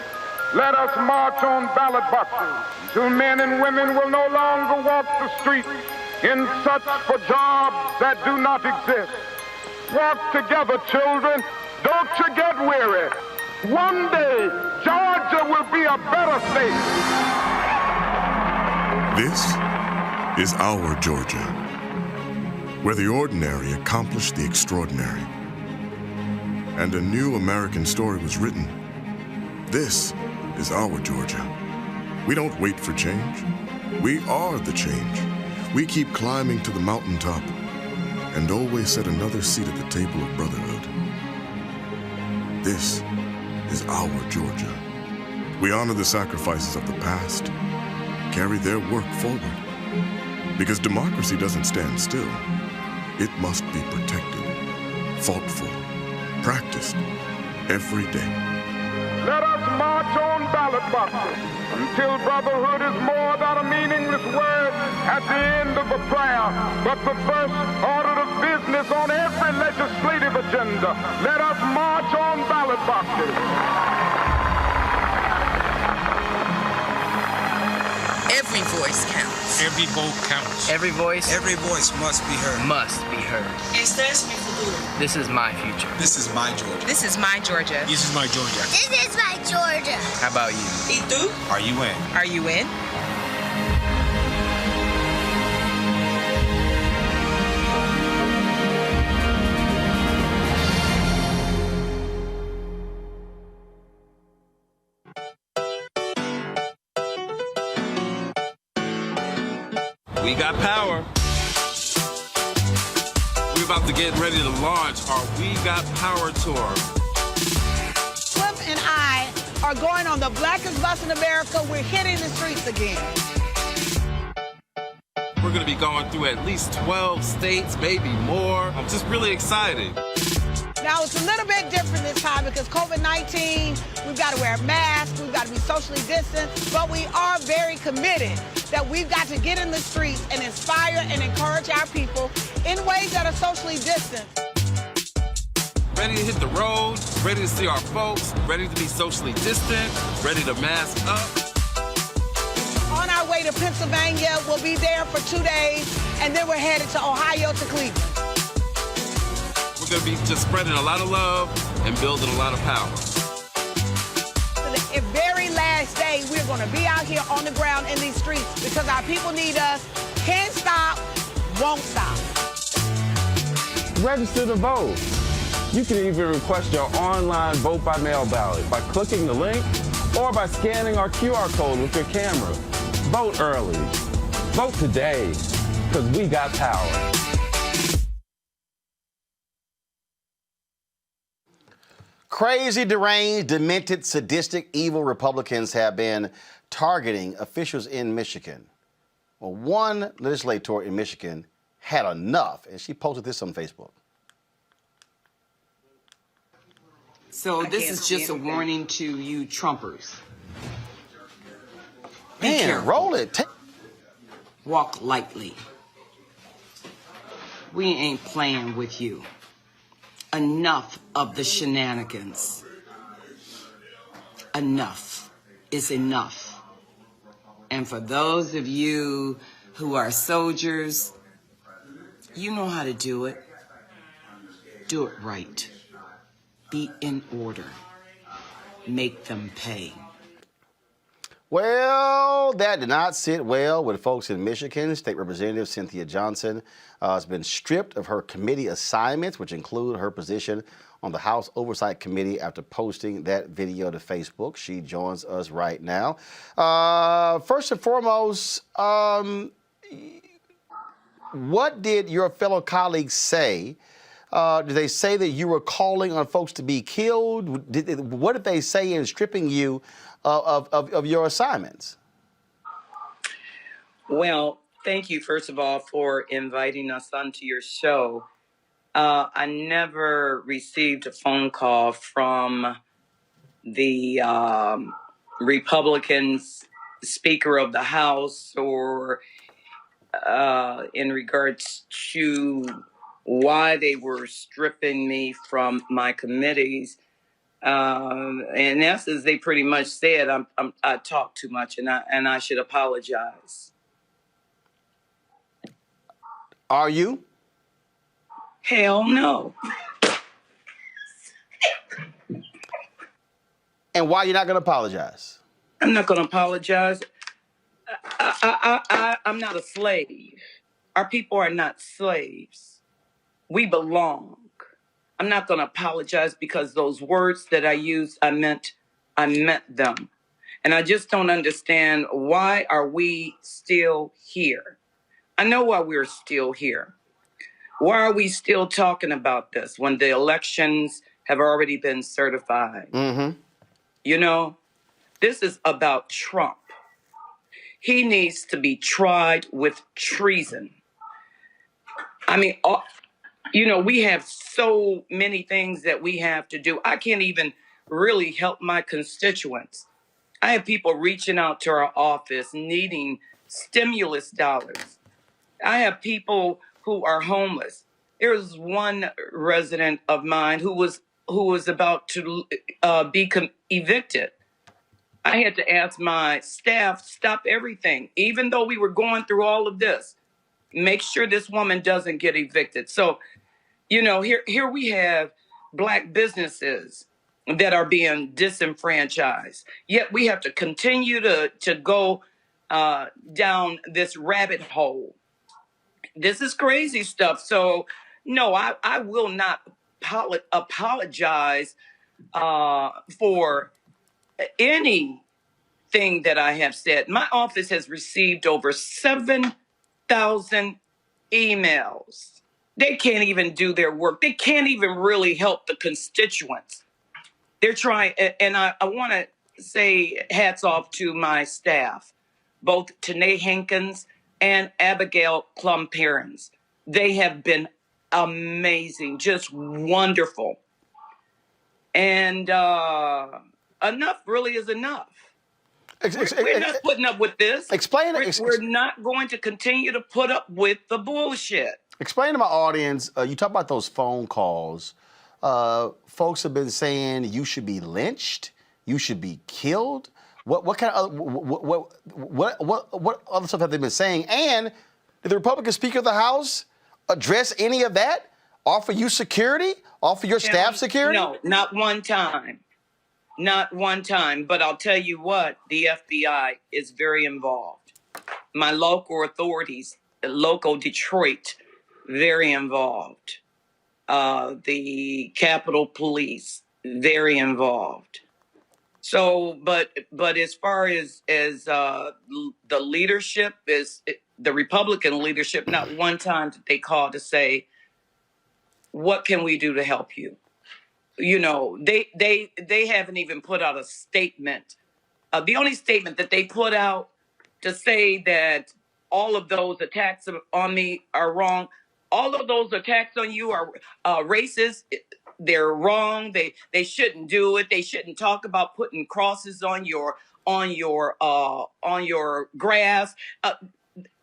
Let us march on ballot boxes until men and women will no longer walk the streets in search for jobs that do not exist. Walk together, children. Don't you get weary. One day, Georgia will be a better state. This is our Georgia, where the ordinary accomplished the extraordinary, and a new American story was written. This is our Georgia. We don't wait for change. We are the change. We keep climbing to the mountaintop and always set another seat at the table of brotherhood. This is our Georgia. We honor the sacrifices of the past, carry their work forward. Because democracy doesn't stand still. It must be protected, fought for, practiced every day. Let us march on ballot boxes until brotherhood is more than a meaningless word at the end of a prayer, but the first order of business on every legislative agenda. Let us march on ballot boxes. Every voice counts. Every vote counts. Every voice must be heard. Must be heard. Este es mi futuro. This is my future. This is my Georgia. This is my Georgia. This is my Georgia. This is my Georgia. How about you? ¿Y tú? Are you in? Are you in? We got power. We're about to get ready to launch our We Got Power tour. Cliff and I are going on the blackest bus in America. We're hitting the streets again. We're going to be going through at least 12 states, maybe more. I'm just really excited. Now, it's a little bit different this time because COVID-19, we've got to wear masks, we've got to be socially distanced, but we are very committed that we've got to get in the streets and inspire and encourage our people in ways that are socially distant. Ready to hit the road, ready to see our folks, ready to be socially distant, ready to mask up. On our way to Pennsylvania, we'll be there for 2 days, and then we're headed to Ohio to Cleveland. We're going to be just spreading a lot of love and building a lot of power. The very last day, we're going to be out here on the ground in these streets because our people need us. Can't stop, won't stop. Register to vote. You can even request your online vote by mail ballot by clicking the link or by scanning our QR code with your camera. Vote early. Vote today, because we got power. Crazy, deranged, demented, sadistic, evil Republicans have been targeting officials in Michigan. Well, one legislator in Michigan had enough, and she posted this on Facebook. So this is just a warning to you Trumpers. Be Man, careful. Roland. Walk lightly. We ain't playing with you. Enough of the shenanigans. Enough is enough. And for those of you who are soldiers, you know how to do it. Do it right. Be in order. Make them pay. Well, that did not sit well with folks in Michigan. State Representative Cynthia Johnson has been stripped of her committee assignments, which include her position on the House Oversight Committee after posting that video to Facebook. She joins us right now. First and foremost, what did your fellow colleagues say? Did they say that you were calling on folks to be killed? What did they say in stripping you of your assignments? Well, thank you, first of all, for inviting us onto your show. I never received a phone call from the Republican Speaker of the House or in regards to why they were stripping me from my committees. In essence, they pretty much said I talk too much and I should apologize. Are you? Hell no. And why you're not going to apologize? I'm not going to apologize. I'm not a slave. Our people are not slaves. We belong. I'm not going to apologize because those words that I used, I meant them. And I just don't understand, why are we still here? I know why we're still here. Why are we still talking about this when the elections have already been certified? Mm-hmm. You know, this is about Trump. He needs to be tried with treason. I mean, you know, we have so many things that we have to do. I can't even really help my constituents. I have people reaching out to our office needing stimulus dollars. I have people who are homeless. There was one resident of mine who was about to be evicted. I had to ask my staff, stop everything, even though we were going through all of this. Make sure this woman doesn't get evicted. So, you know, here we have Black businesses that are being disenfranchised. Yet we have to continue to go down this rabbit hole. This is crazy stuff. So, no, I will not apologize for anything that I have said. My office has received over 7,000 emails. They can't even do their work. They can't even really help the constituents. They're trying, and I want to say hats off to my staff, both Tanae Hankins and Abigail Plum-Perrins. They have been amazing, just wonderful. And enough really is enough. We're not putting up with this. We're not going to continue to put up with the bullshit. Explain to my audience, you talk about those phone calls. Folks have been saying you should be lynched, you should be killed. What kind of what other stuff have they been saying? And did the Republican Speaker of the House address any of that? Offer you security? Offer your staff security? No, not one time. Not one time. But I'll tell you what, the FBI is very involved. My local authorities, local Detroit, very involved. the Capitol Police, very involved. So, but as far as the leadership is the Republican leadership, not one time did they call to say, "What can we do to help you?" You know, they haven't even put out a statement. The only statement that they put out to say that all of those attacks on me are wrong. All of those attacks on you are racist. They're wrong. They shouldn't do it. They shouldn't talk about putting crosses on your grass.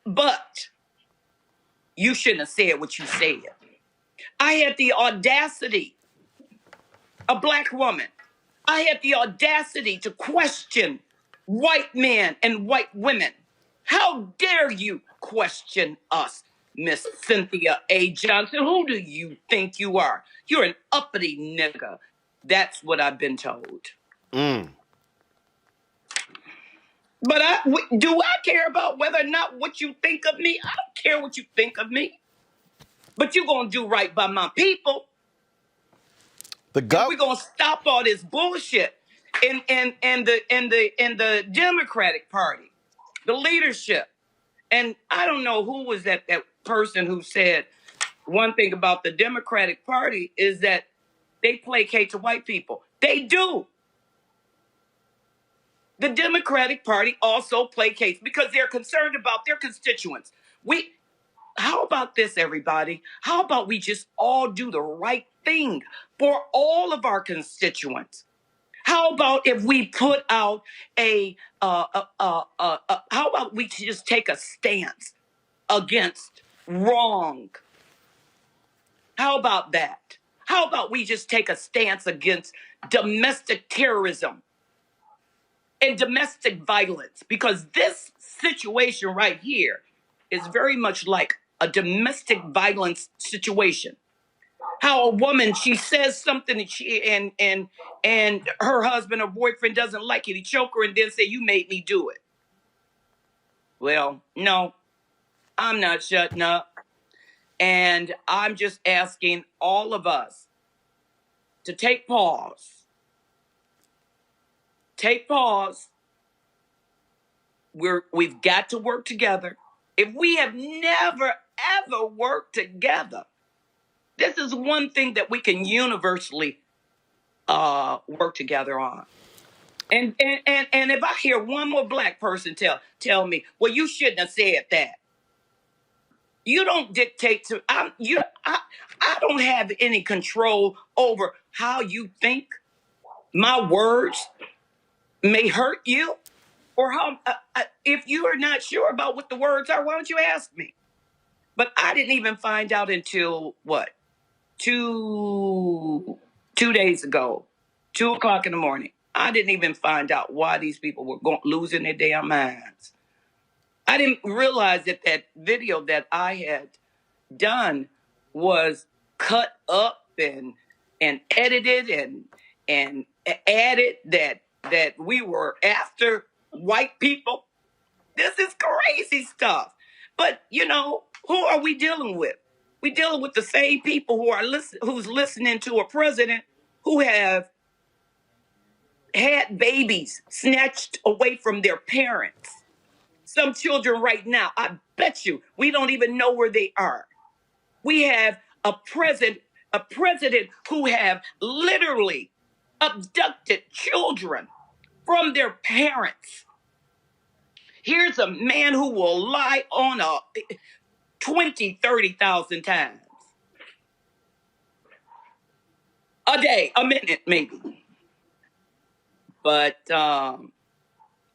But you shouldn't have said what you said. I had the audacity, a black woman, I had the audacity to question white men and white women. How dare you question us, Miss Cynthia A. Johnson? Who do you think you are? You're an uppity nigga. That's what I've been told. Mm. But do I care about whether or not what you think of me? I don't care what you think of me. But you're going to do right by my people. We're going to stop all this bullshit. In the Democratic Party, the leadership. And I don't know who was that person who said one thing about the Democratic Party is that they placate to white people. They do. The Democratic Party also placates because they're concerned about their constituents. How about this, everybody? How about we just all do the right thing for all of our constituents? How about if we put out how about we just take a stance against wrong? How about that? How about we just take a stance against domestic terrorism and domestic violence? Because this situation right here is very much like a domestic violence situation. How a woman, she says something and her husband or boyfriend doesn't like it. He choke her and then say, "You made me do it." Well, no, I'm not shutting up. And I'm just asking all of us to take pause. Take pause. We've got to work together. If we have never, ever worked together, this is one thing that we can universally work together on. And if I hear one more black person tell me, "Well, you shouldn't have said that." You don't dictate to I don't have any control over how you think. My words may hurt you, or how if you are not sure about what the words are, why don't you ask me? But I didn't even find out until what? 2 days ago, 2:00 in the morning. I didn't even find out why these people were losing their damn minds. I didn't realize that video that I had done was cut up and edited and added that we were after white people. This is crazy stuff. But who are we dealing with? We're dealing with the same people who's listening to a president who have had babies snatched away from their parents. Some children right now, I bet you, we don't even know where they are. We have a president who have literally abducted children from their parents. Here's a man who will lie on 20, 30,000 times a day, a minute maybe. But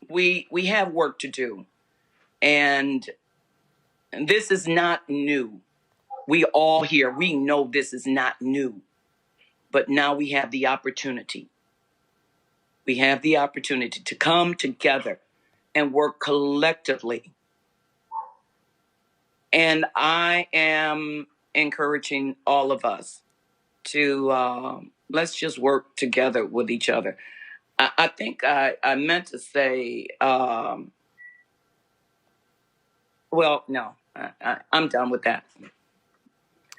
we have work to do. And this is not new. We all here, we know this is not new. But now we have the opportunity. We have the opportunity to come together and work collectively. And I am encouraging all of us to let's just work together with each other. I think I meant to say, well, no, I'm done with that.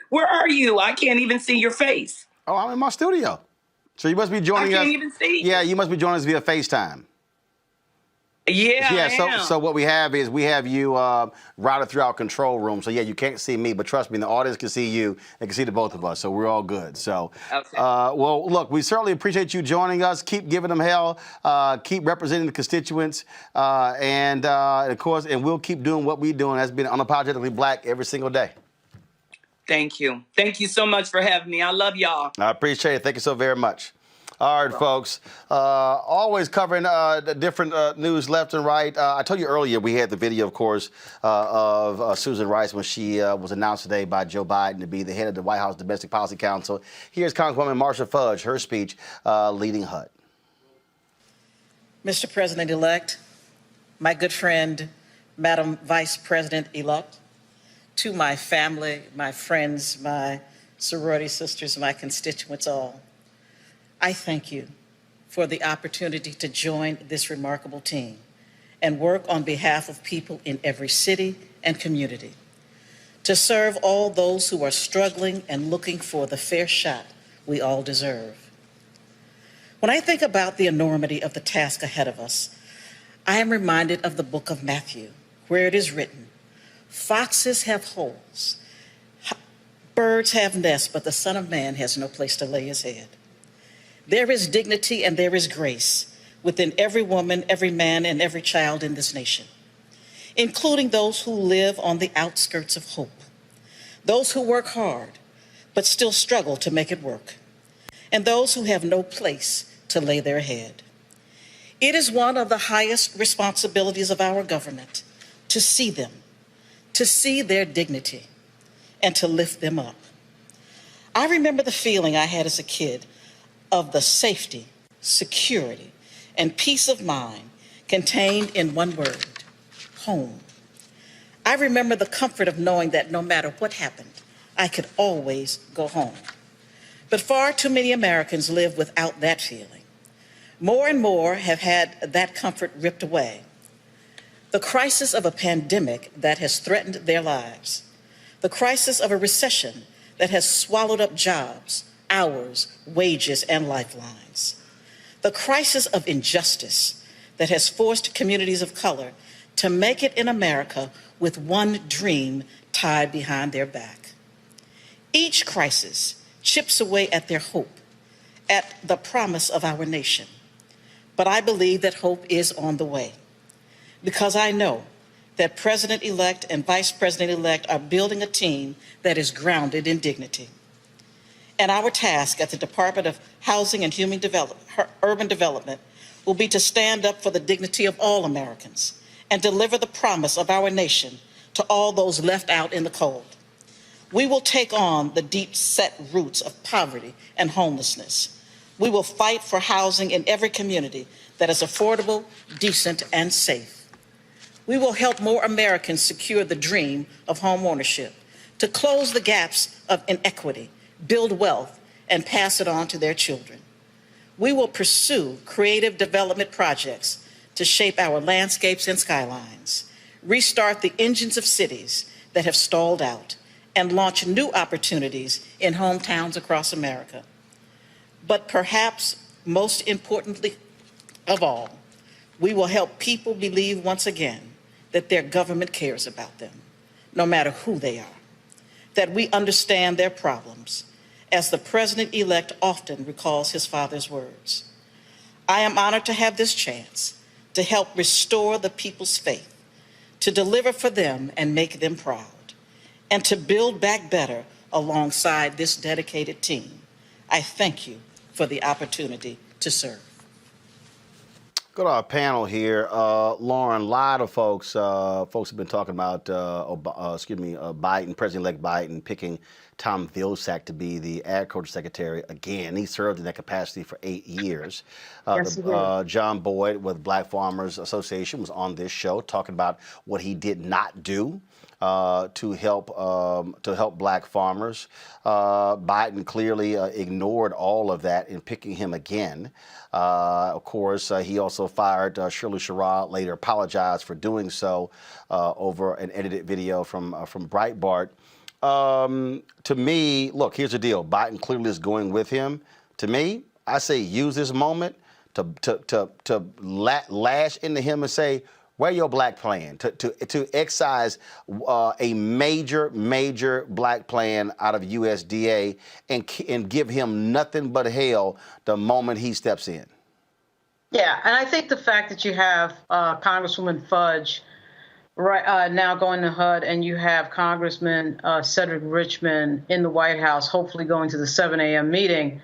Where are you? I can't even see your face. Oh, I'm in my studio. So you must be joining us. I can't even see. Yeah, you must be joining us via FaceTime. Yeah, Yeah. I am. So what we have you routed through our control room. So yeah, you can't see me, but trust me, the audience can see you. They can see the both of us. So we're all good. So, okay. Well, look, we certainly appreciate you joining us. Keep giving them hell. Keep representing the constituents, and of course, and we'll keep doing what we're doing. That's been unapologetically black every single day. Thank you. Thank you so much for having me. I love y'all. I appreciate it. Thank you so very much. All right, folks. Always covering the different news left and right. I told you earlier we had the video, of course, of Susan Rice when she was announced today by Joe Biden to be the head of the White House Domestic Policy Council. Here's Congresswoman Marsha Fudge, her speech leading HUD. Mr. President-elect, my good friend, Madam Vice President-elect, to my family, my friends, my sorority sisters, my constituents all, I thank you for the opportunity to join this remarkable team and work on behalf of people in every city and community, to serve all those who are struggling and looking for the fair shot we all deserve. When I think about the enormity of the task ahead of us, I am reminded of the book of Matthew, where it is written, "Foxes have holes, birds have nests, but the Son of Man has no place to lay his head." There is dignity and there is grace within every woman, every man, and every child in this nation, including those who live on the outskirts of hope, those who work hard but still struggle to make it work, and those who have no place to lay their head. It is one of the highest responsibilities of our government to see them, to see their dignity, and to lift them up. I remember the feeling I had as a kid of the safety, security, and peace of mind contained in one word, home. I remember the comfort of knowing that no matter what happened, I could always go home. But far too many Americans live without that feeling. More and more have had that comfort ripped away. The crisis of a pandemic that has threatened their lives, the crisis of a recession that has swallowed up jobs, hours, wages, and lifelines. The crisis of injustice that has forced communities of color to make it in America with one dream tied behind their back. Each crisis chips away at their hope, at the promise of our nation. But I believe that hope is on the way, because I know that President-elect and Vice President-elect are building a team that is grounded in dignity. And our task at the Department of Housing and Urban Development will be to stand up for the dignity of all Americans and deliver the promise of our nation to all those left out in the cold. We will take on the deep-set roots of poverty and homelessness. We will fight for housing in every community that is affordable, decent, and safe. We will help more Americans secure the dream of home ownership, to close the gaps of inequity, build wealth, and pass it on to their children. We will pursue creative development projects to shape our landscapes and skylines, restart the engines of cities that have stalled out, and launch new opportunities in hometowns across America. But perhaps most importantly of all, we will help people believe once again that their government cares about them, no matter who they are, that we understand their problems, as the President-elect often recalls his father's words. I am honored to have this chance to help restore the people's faith, to deliver for them and make them proud, and to build back better alongside this dedicated team. I thank you for the opportunity to serve. Go to our panel here. Lauren, a lot of folks have been talking about, Biden, President-elect Biden, picking Tom Vilsack to be the Agriculture Secretary again. He served in that capacity for 8 years. Yes, he did. John Boyd with Black Farmers Association was on this show talking about what he did not do to help black farmers. Biden clearly ignored all of that in picking him again. Of course, he also fired Shirley Sherrod, later apologized for doing so over an edited video from Breitbart. To me, look, here's the deal. Biden clearly is going with him. To me, I say use this moment to lash into him and say, where your black plan? To excise a major black plan out of USDA and give him nothing but hell the moment he steps in. Yeah, and I think the fact that you have Congresswoman Fudge now going to HUD, and you have Congressman Cedric Richmond in the White House, hopefully going to the 7 a.m. meeting,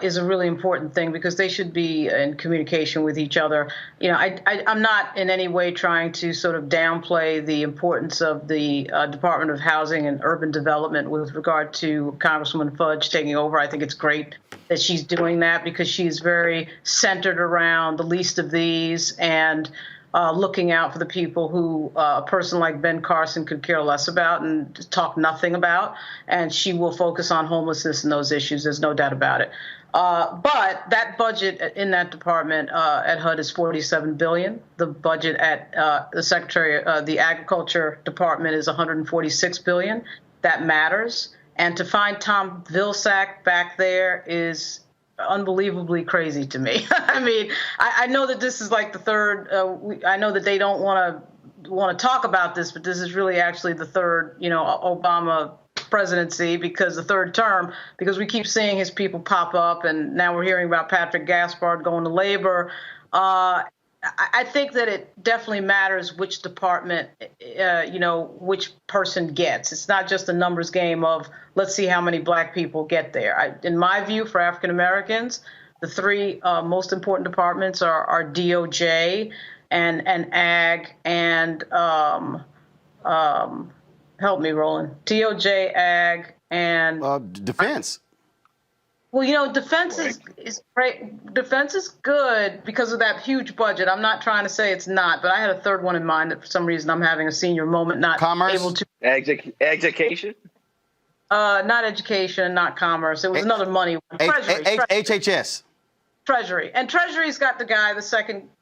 is a really important thing because they should be in communication with each other. You know, I'm not in any way trying to sort of downplay the importance of the Department of Housing and Urban Development with regard to Congresswoman Fudge taking over. I think it's great that she's doing that because she's very centered around the least of these and looking out for the people who a person like Ben Carson could care less about and talk nothing about. And she will focus on homelessness and those issues. There's no doubt about it. But that budget in that department at HUD is $47 billion. The budget at the Secretary of the Agriculture Department is $146 billion. That matters. And to find Tom Vilsack back there is unbelievably crazy to me. I mean, I know that this is like the third. I know that they don't want to talk about this, but this is really actually the third, Obama presidency, because the third term, because we keep seeing his people pop up, and now we're hearing about Patrick Gaspard going to labor. I think that it definitely matters which department, which person gets. It's not just a numbers game of let's see how many black people get there. In my view, for African Americans, the three most important departments are DOJ and Ag and help me, Roland. DOJ, Ag, and Defense. Well, defense is great. Defense is good because of that huge budget. I'm not trying to say it's not, but I had a third one in mind that for some reason I'm having a senior moment, not Commerce? able to. Education? Not education, not commerce. It was another money one. Treasury. HHS. Treasury. And Treasury's got the guy,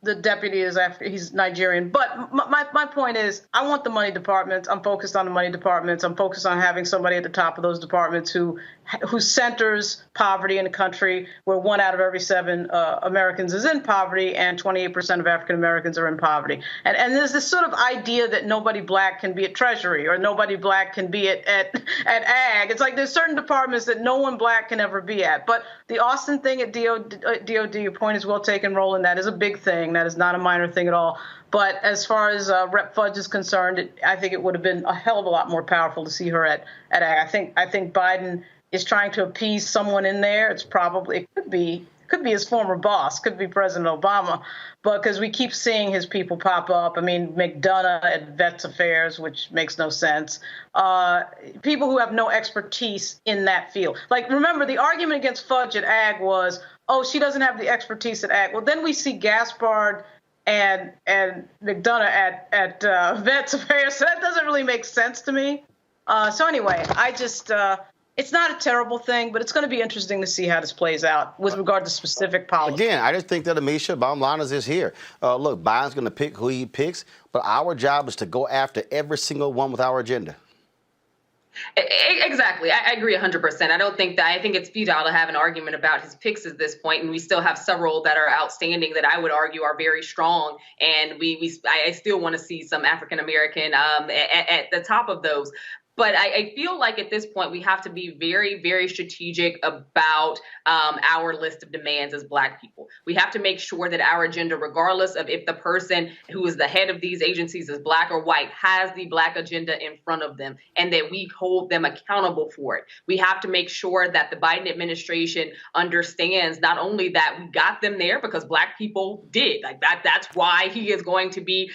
the deputy is he's Nigerian. But my point is, I want the money departments. I'm focused on the money departments. I'm focused on having somebody at the top of those departments who centers poverty in a country where 1 out of every 7 Americans is in poverty and 28% of African Americans are in poverty. And there's this sort of idea that nobody black can be at Treasury or nobody black can be at Ag. It's like there's certain departments that no one black can ever be at. But the Austin thing at DOD, your point is well taken, Roland. That is a big thing. That is not a minor thing at all. But as far as Rep. Fudge is concerned, I think it would have been a hell of a lot more powerful to see her at Ag. I think Biden is trying to appease someone in there. It could be his former boss, could be President Obama, but because we keep seeing his people pop up. I mean, McDonough at Vets Affairs, which makes no sense. People who have no expertise in that field. Like, remember, the argument against Fudge at Ag was, oh, she doesn't have the expertise at Ag. Well, then we see Gaspard and McDonough at Vets Affairs. So that doesn't really make sense to me. So anyway, it's not a terrible thing, but it's going to be interesting to see how this plays out with regard to specific policy. Again, I just think that, Amisha, bottom line is this here. Look, Biden's going to pick who he picks, but our job is to go after every single one with our agenda. Exactly. I agree 100%. I think it's futile to have an argument about his picks at this point, and we still have several that are outstanding that I would argue are very strong, and I still want to see some African American at the top of those. But I feel like at this point, we have to be very, very strategic about our list of demands as Black people. We have to make sure that our agenda, regardless of if the person who is the head of these agencies is Black or white, has the Black agenda in front of them and that we hold them accountable for it. We have to make sure that the Biden administration understands not only that we got them there because Black people did, like that's why he is going to be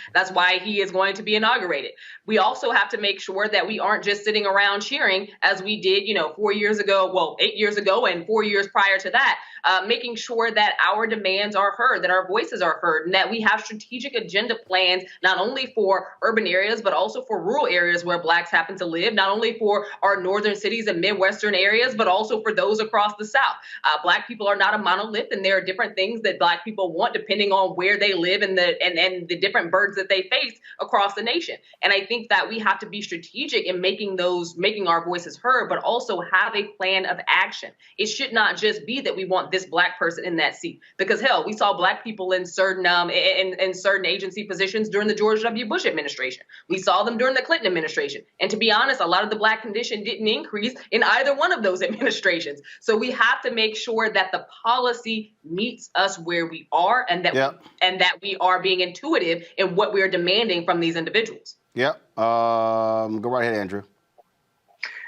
inaugurated. We also have to make sure that we aren't just sitting around cheering as we did, 8 years ago and 4 years prior to that, making sure that our demands are heard, that our voices are heard, and that we have strategic agenda plans, not only for urban areas, but also for rural areas where Blacks happen to live, not only for our northern cities and Midwestern areas, but also for those across the South. Black people are not a monolith, and there are different things that Black people want depending on where they live and the different burdens that they face across the nation. And I think that we have to be strategic in making making our voices heard, but also have a plan of action. It should not just be that we want this Black person in that seat, because hell, we saw Black people in certain in certain agency positions during the George W. Bush administration. We saw them during the Clinton administration. And to be honest, a lot of the Black condition didn't increase in either one of those administrations. So we have to make sure that the policy meets us where we are, and that we are being intuitive in what we are demanding from these individuals. Yep. Go right ahead, Andrew.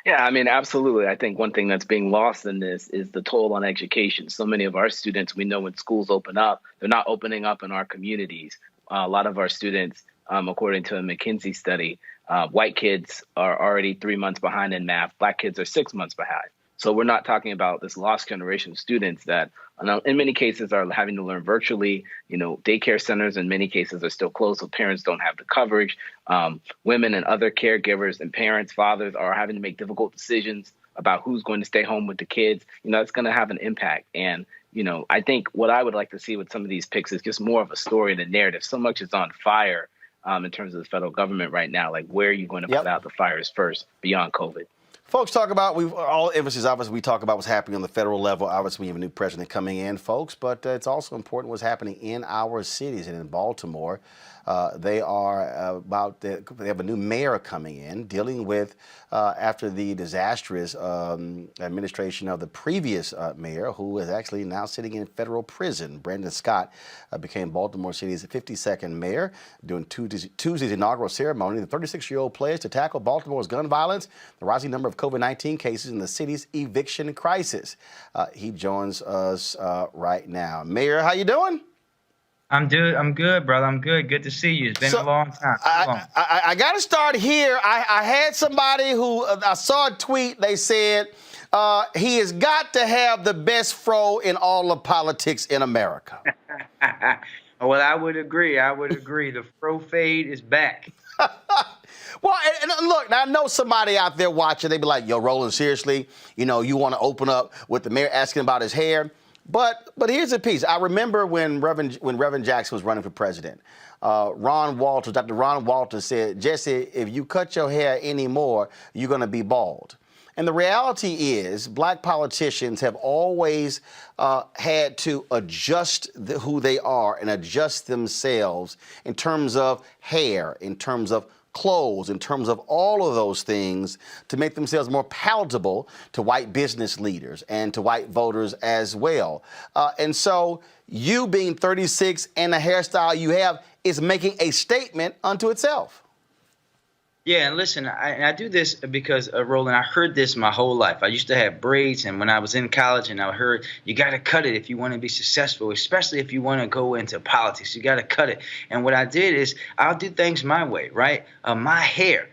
Yeah, I mean, absolutely. I think one thing that's being lost in this is the toll on education. So many of our students, we know when schools open up, they're not opening up in our communities. A lot of our students, according to a McKinsey study, white kids are already 3 months behind in math. Black kids are 6 months behind. So we're not talking about this lost generation of students that in many cases are having to learn virtually. You know, daycare centers in many cases are still closed, so parents don't have the coverage. Women and other caregivers and parents, fathers are having to make difficult decisions about who's going to stay home with the kids. You know, it's going to have an impact. And, you know, I think what I would like to see with some of these picks is just more of a story and a narrative. So much is on fire in terms of the federal government right now. Like, where are you going to put out the fires first beyond COVID? Folks, talk about, all emphasis, obviously, we talk about what's happening on the federal level. Obviously, we have a new president coming in, folks, but it's also important what's happening in our cities. And in Baltimore, they have a new mayor coming in, dealing with, after the disastrous administration of the previous mayor, who is actually now sitting in federal prison. Brandon Scott became Baltimore City's 52nd mayor during Tuesday's inaugural ceremony. The 36-year-old pledged to tackle Baltimore's gun violence, the rising number of COVID-19 cases, and the city's eviction crisis. He joins us right now. Mayor, how you doing? I'm good, brother. I'm good. Good to see you. It's been a long time. I got to start here. I had somebody who, I saw a tweet, they said, he has got to have the best fro in all of politics in America. Well, I would agree. The fro fade is back. Well, and look, now I know somebody out there watching, they be like, yo, Roland, seriously, you know, you want to open up with the mayor asking about his hair? But here's the piece. I remember when Reverend Jackson was running for president, Dr. Ron Walters said, Jesse, if you cut your hair anymore, you're going to be bald. And the reality is Black politicians have always had to adjust who they are and adjust themselves in terms of hair, in terms of clothes, in terms of all of those things to make themselves more palatable to white business leaders and to white voters as well. And so you being 36 and the hairstyle you have is making a statement unto itself. Yeah, and listen, I do this because, Roland, I heard this my whole life. I used to have braids, and when I was in college, and I heard you got to cut it if you want to be successful, especially if you want to go into politics. You got to cut it. And what I did is I'll do things my way, right? My hair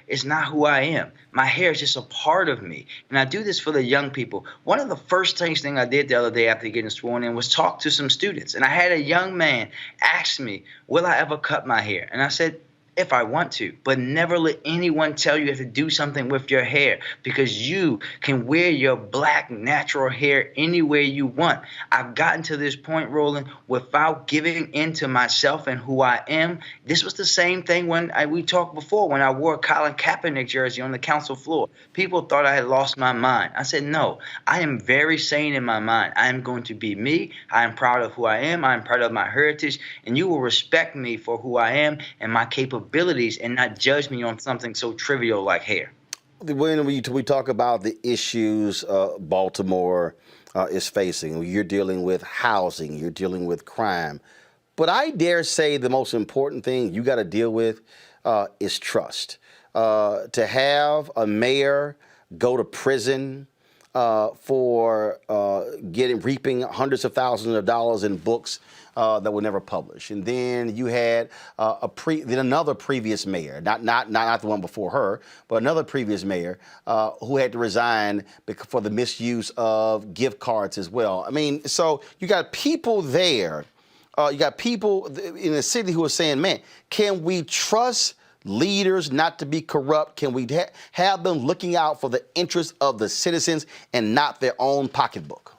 is not who I am. My hair is just a part of me. And I do this for the young people. One of the first things I did the other day after getting sworn in was talk to some students. And I had a young man ask me, will I ever cut my hair? And I said, if I want to, but never let anyone tell you have to do something with your hair, because you can wear your Black natural hair anywhere you want. I've gotten to this point, Roland, without giving in to myself and who I am. This was the same thing when we talked before, when I wore a Colin Kaepernick jersey on the council floor. People thought I had lost my mind. I said, no, I am very sane in my mind. I am going to be me. I am proud of who I am. I am proud of my heritage, and you will respect me for who I am and my capabilities, and not judge me on something so trivial like hair. When we talk about the issues Baltimore is facing, you're dealing with housing, you're dealing with crime, but I dare say the most important thing you got to deal with is trust. To have a mayor go to prison for reaping hundreds of thousands of dollars in books that were never published, and then you had another previous mayor, not the one before her, but another previous mayor who had to resign for the misuse of gift cards as well. I mean, so you got people there, you got people in the city who are saying, "Man, can we trust leaders not to be corrupt? Can we have them looking out for the interests of the citizens and not their own pocketbook?"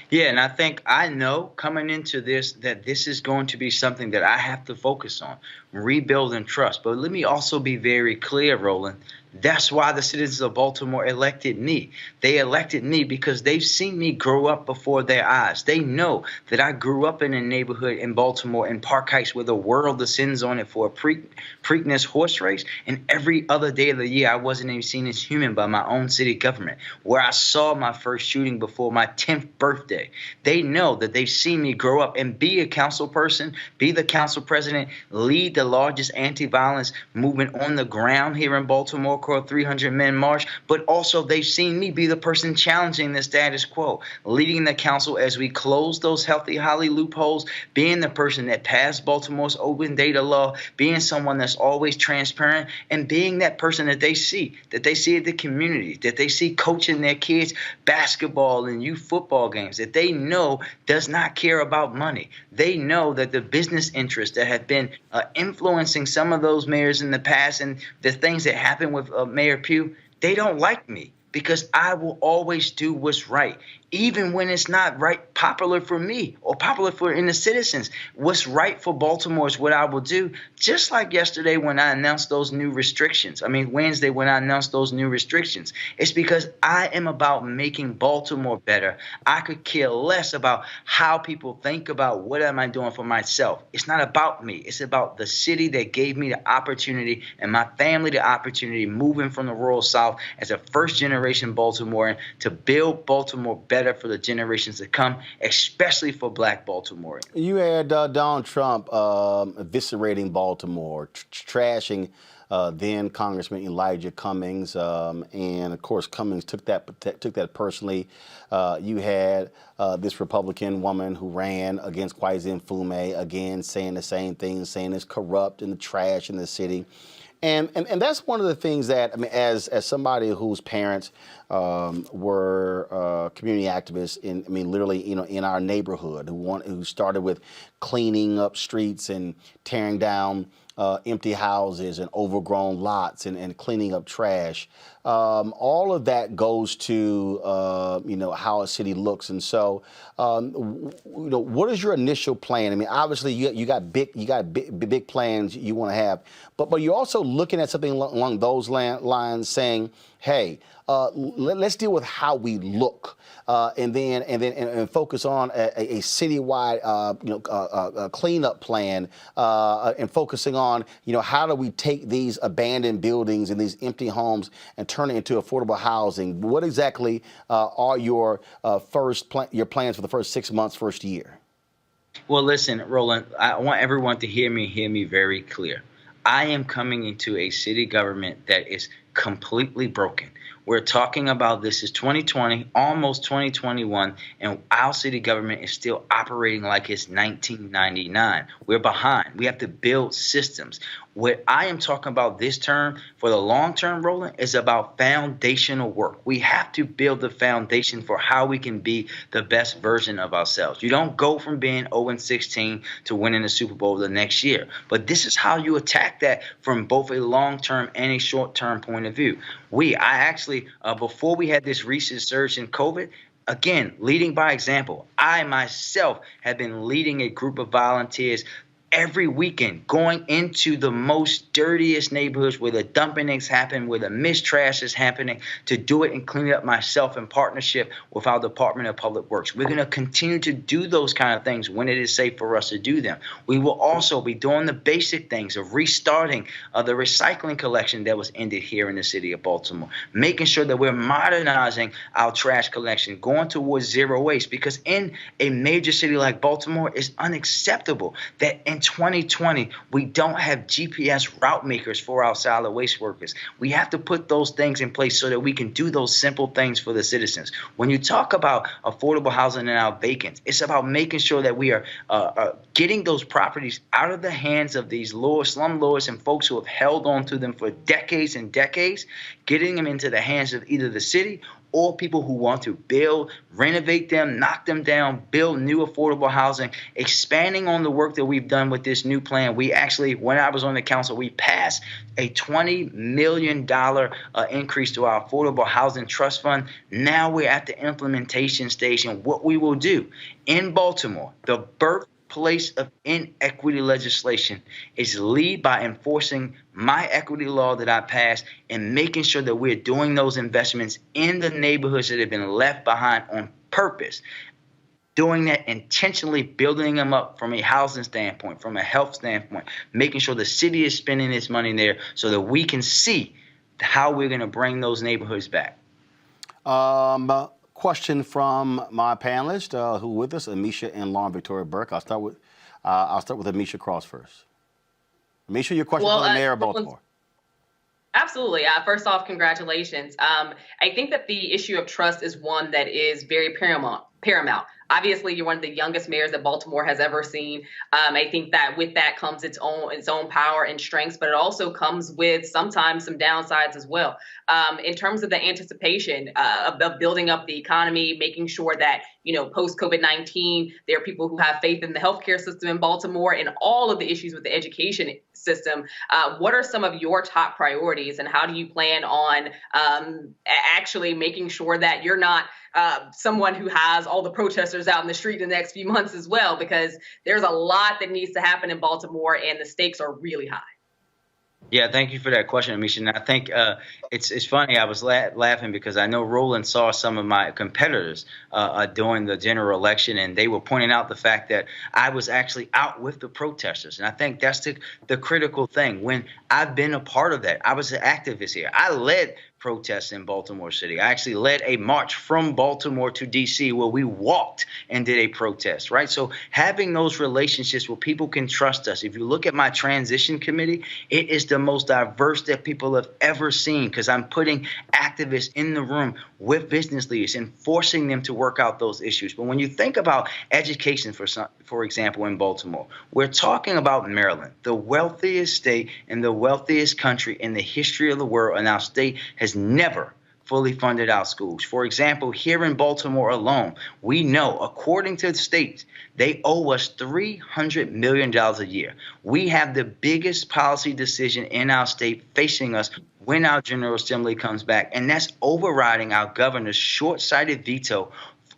Yeah, and I think I know coming into this that this is going to be something that I have to focus on, rebuilding trust. But let me also be very clear, Roland. That's why the citizens of Baltimore elected me. They elected me because they've seen me grow up before their eyes. They know that I grew up in a neighborhood in Baltimore in Park Heights with a world descends on it for a Preakness horse race. And every other day of the year, I wasn't even seen as human by my own city government, where I saw my first shooting before my 10th birthday. They know that they've seen me grow up and be a council person, be the council president, lead the largest anti-violence movement on the ground here in Baltimore, called 300 Men March, but also they've seen me be the person challenging the status quo, leading the council as we close those healthy Holly loopholes, being the person that passed Baltimore's open data law, being someone that's always transparent, and being that person that they see at the community, that they see coaching their kids basketball and youth football games, that they know does not care about money. They know that the business interests that have been influencing some of those mayors in the past and the things that happen with Mayor Pugh, they don't like me because I will always do what's right, even when it's not right, popular for me or popular for in the citizens. What's right for Baltimore is what I will do. Just like yesterday when I announced those new restrictions. Wednesday when I announced those new restrictions. It's because I am about making Baltimore better. I could care less about how people think about what am I doing for myself. It's not about me. It's about the city that gave me the opportunity and my family the opportunity moving from the rural South as a first generation Baltimorean to build Baltimore better for the generations to come, especially for Black Baltimoreans. You had Donald Trump eviscerating Baltimore, trashing then Congressman Elijah Cummings, and of course Cummings took that personally. You had this Republican woman who ran against Kweisi Mfume, again saying the same thing, saying it's corrupt and the trash in the city. And that's one of the things that, as somebody whose parents were community activists literally, in our neighborhood, who started with cleaning up streets and tearing down empty houses and overgrown lots and cleaning up trash. All of that goes to how a city looks. And so, what is your initial plan? Obviously you got big plans you want to have, but you're also looking at something along those lines, saying, hey, let's deal with how we look, and focus on a citywide cleanup plan, and focusing on how do we take these abandoned buildings and these empty homes and turn it into affordable housing. What exactly are your your plans for the first 6 months, first year? Well, listen, Roland, I want everyone to hear me very clear. I am coming into a city government that is completely broken. We're talking about this is 2020, almost 2021, and our city government is still operating like it's 1999. We're behind. We have to build systems. What I am talking about this term, for the long term, Roland, is about foundational work. We have to build the foundation for how we can be the best version of ourselves. You don't go from being 0-16 to winning the Super Bowl the next year. But this is how you attack that from both a long term and a short term point of view. Before we had this recent surge in COVID, again, leading by example, I myself have been leading a group of volunteers every weekend, going into the most dirtiest neighborhoods where the dumpings happen, where the mistrash is happening, to do it and clean it up myself in partnership with our Department of Public Works. We're going to continue to do those kind of things when it is safe for us to do them. We will also be doing the basic things of restarting the recycling collection that was ended here in the city of Baltimore, making sure that we're modernizing our trash collection, going towards zero waste, because in a major city like Baltimore, it's unacceptable that in 2020, we don't have GPS route makers for our solid waste workers. We have to put those things in place so that we can do those simple things for the citizens. When you talk about affordable housing and our vacants, it's about making sure that we are getting those properties out of the hands of these slum lords and folks who have held on to them for decades and decades, getting them into the hands of either the city or people who want to build, renovate them, knock them down, build new affordable housing, expanding on the work that we've done with this new plan. We actually, when I was on the council, we passed a $20 million increase to our affordable housing trust fund. Now we're at the implementation stage, and what we will do in Baltimore, the birthplace of inequity legislation, is lead by enforcing my equity law that I passed and making sure that we're doing those investments in the neighborhoods that have been left behind on purpose. Doing that intentionally, building them up from a housing standpoint, from a health standpoint, making sure the city is spending its money there so that we can see how we're going to bring those neighborhoods back. Question from my panelists who are with us, Amisha and Lauren Victoria Burke. I'll start with Amisha Cross first. Amisha, your question for the mayor of Baltimore. Absolutely. First off, congratulations. I think that the issue of trust is one that is very paramount. Obviously, you're one of the youngest mayors that Baltimore has ever seen. I think that with that comes its own power and strengths, but it also comes with sometimes some downsides as well. In terms of the anticipation of building up the economy, making sure that, post COVID-19, there are people who have faith in the healthcare system in Baltimore and all of the issues with the education system. What are some of your top priorities, and how do you plan on actually making sure that you're not someone who has all the protesters out in the street in the next few months as well, because there's a lot that needs to happen in Baltimore and the stakes are really high. Yeah, thank you for that question, Amisha. And I think it's funny. I was laughing because I know Roland saw some of my competitors during the general election, and they were pointing out the fact that I was actually out with the protesters. And I think that's the critical thing. When I've been a part of that, I was an activist here. I led protests in Baltimore City. I actually led a march from Baltimore to D.C. where we walked and did a protest, right? So having those relationships where people can trust us. If you look at my transition committee, it is the most diverse that people have ever seen, because I'm putting activists in the room with business leaders and forcing them to work out those issues. But when you think about education, for example, in Baltimore, we're talking about Maryland, the wealthiest state and the wealthiest country in the history of the world, and our state has never fully funded our schools. For example, here in Baltimore alone, we know, according to the states, they owe us $300 million a year. We have the biggest policy decision in our state facing us when our General Assembly comes back, and that's overriding our governor's short-sighted veto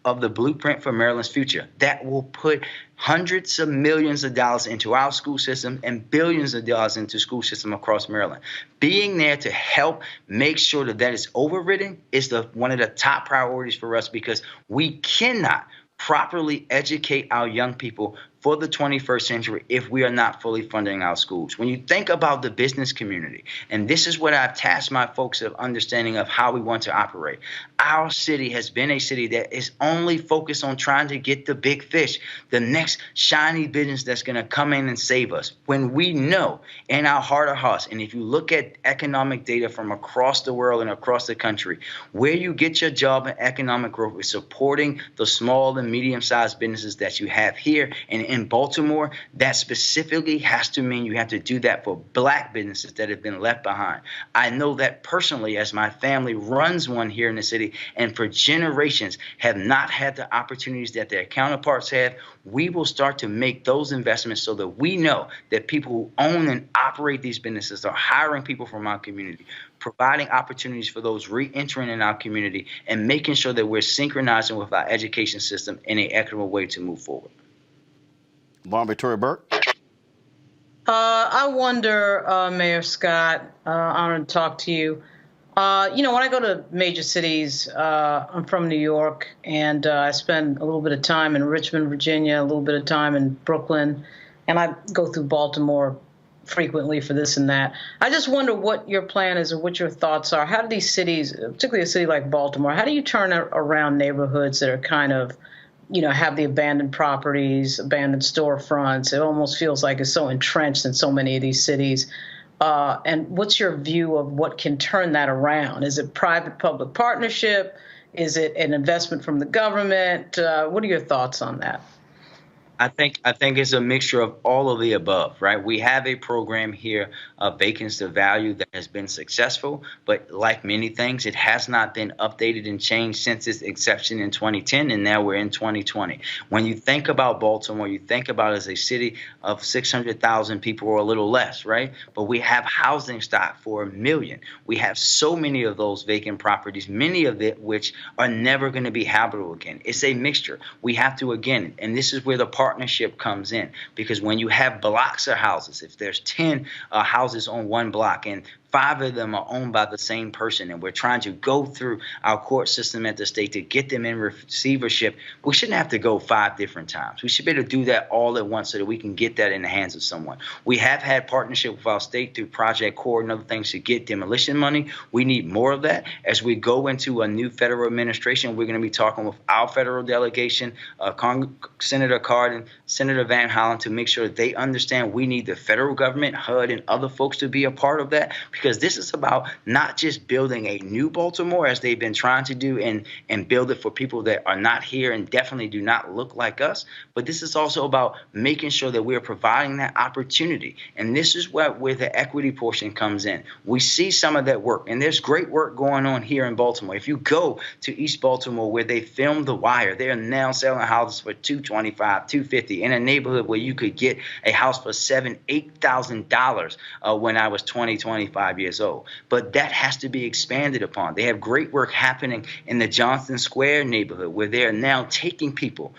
of the blueprint for Maryland's future that will put hundreds of millions of dollars into our school system and billions of dollars into school system across Maryland. Being there to help make sure that is overridden is one of the top priorities for us, because we cannot properly educate our young people for the 21st century if we are not fully funding our schools. When you think about the business community, and this is what I've tasked my folks of understanding of how we want to operate. Our city has been a city that is only focused on trying to get the big fish, the next shiny business that's going to come in and save us. When we know in our heart of hearts, and if you look at economic data from across the world and across the country, where you get your job and economic growth is supporting the small and medium-sized businesses that you have here and in Baltimore. That specifically has to mean you have to do that for Black businesses that have been left behind. I know that personally, as my family runs one here in the city and for generations have not had the opportunities that their counterparts have. We will start to make those investments so that we know that people who own and operate these businesses are hiring people from our community, providing opportunities for those re-entering in our community, and making sure that we're synchronizing with our education system in an equitable way to move forward. Lauren Victoria Burke. I wonder, Mayor Scott, honored to talk to you. When I go to major cities, I'm from New York, and I spend a little bit of time in Richmond, Virginia, a little bit of time in Brooklyn, and I go through Baltimore frequently for this and that. I just wonder what your plan is or what your thoughts are. How do these cities, particularly a city like Baltimore, how do you turn around neighborhoods that are kind of, have the abandoned properties, abandoned storefronts? It almost feels like it's so entrenched in so many of these cities. And what's your view of what can turn that around? Is it private-public partnership? Is it an investment from the government? What are your thoughts on that? I think it's a mixture of all of the above, right? We have a program here of Vacants to Value that has been successful, but like many things, it has not been updated and changed since its inception in 2010, and now we're in 2020. When you think about Baltimore, you think about it as a city of 600,000 people or a little less, right? But we have housing stock for 1 million. We have so many of those vacant properties, many of it which are never going to be habitable again. It's a mixture. We have to, again, and this is where the partnership comes in, because when you have blocks of houses, if there's 10 houses on one block and 5 of them are owned by the same person, and we're trying to go through our court system at the state to get them in receivership, we shouldn't have to go 5 different times. We should be able to do that all at once so that we can get that in the hands of someone. We have had partnership with our state through Project Core and other things to get demolition money. We need more of that. As we go into a new federal administration, we're going to be talking with our federal delegation, Senator Card and Senator Van Hollen, to make sure that they understand we need the federal government, HUD, and other folks to be a part of that, because this is about not just building a new Baltimore as they've been trying to do and build it for people that are not here and definitely do not look like us, but this is also about making sure that we're providing that opportunity. And this is where the equity portion comes in. We see some of that work, and there's great work going on here in Baltimore. If you go to East Baltimore where they filmed The Wire, they are now selling houses for $225, $250 in a neighborhood where you could get a house for $7,000, $8,000 when I was 25 years old. But that has to be expanded upon. They have great work happening in the Johnson Square neighborhood where they are now taking people,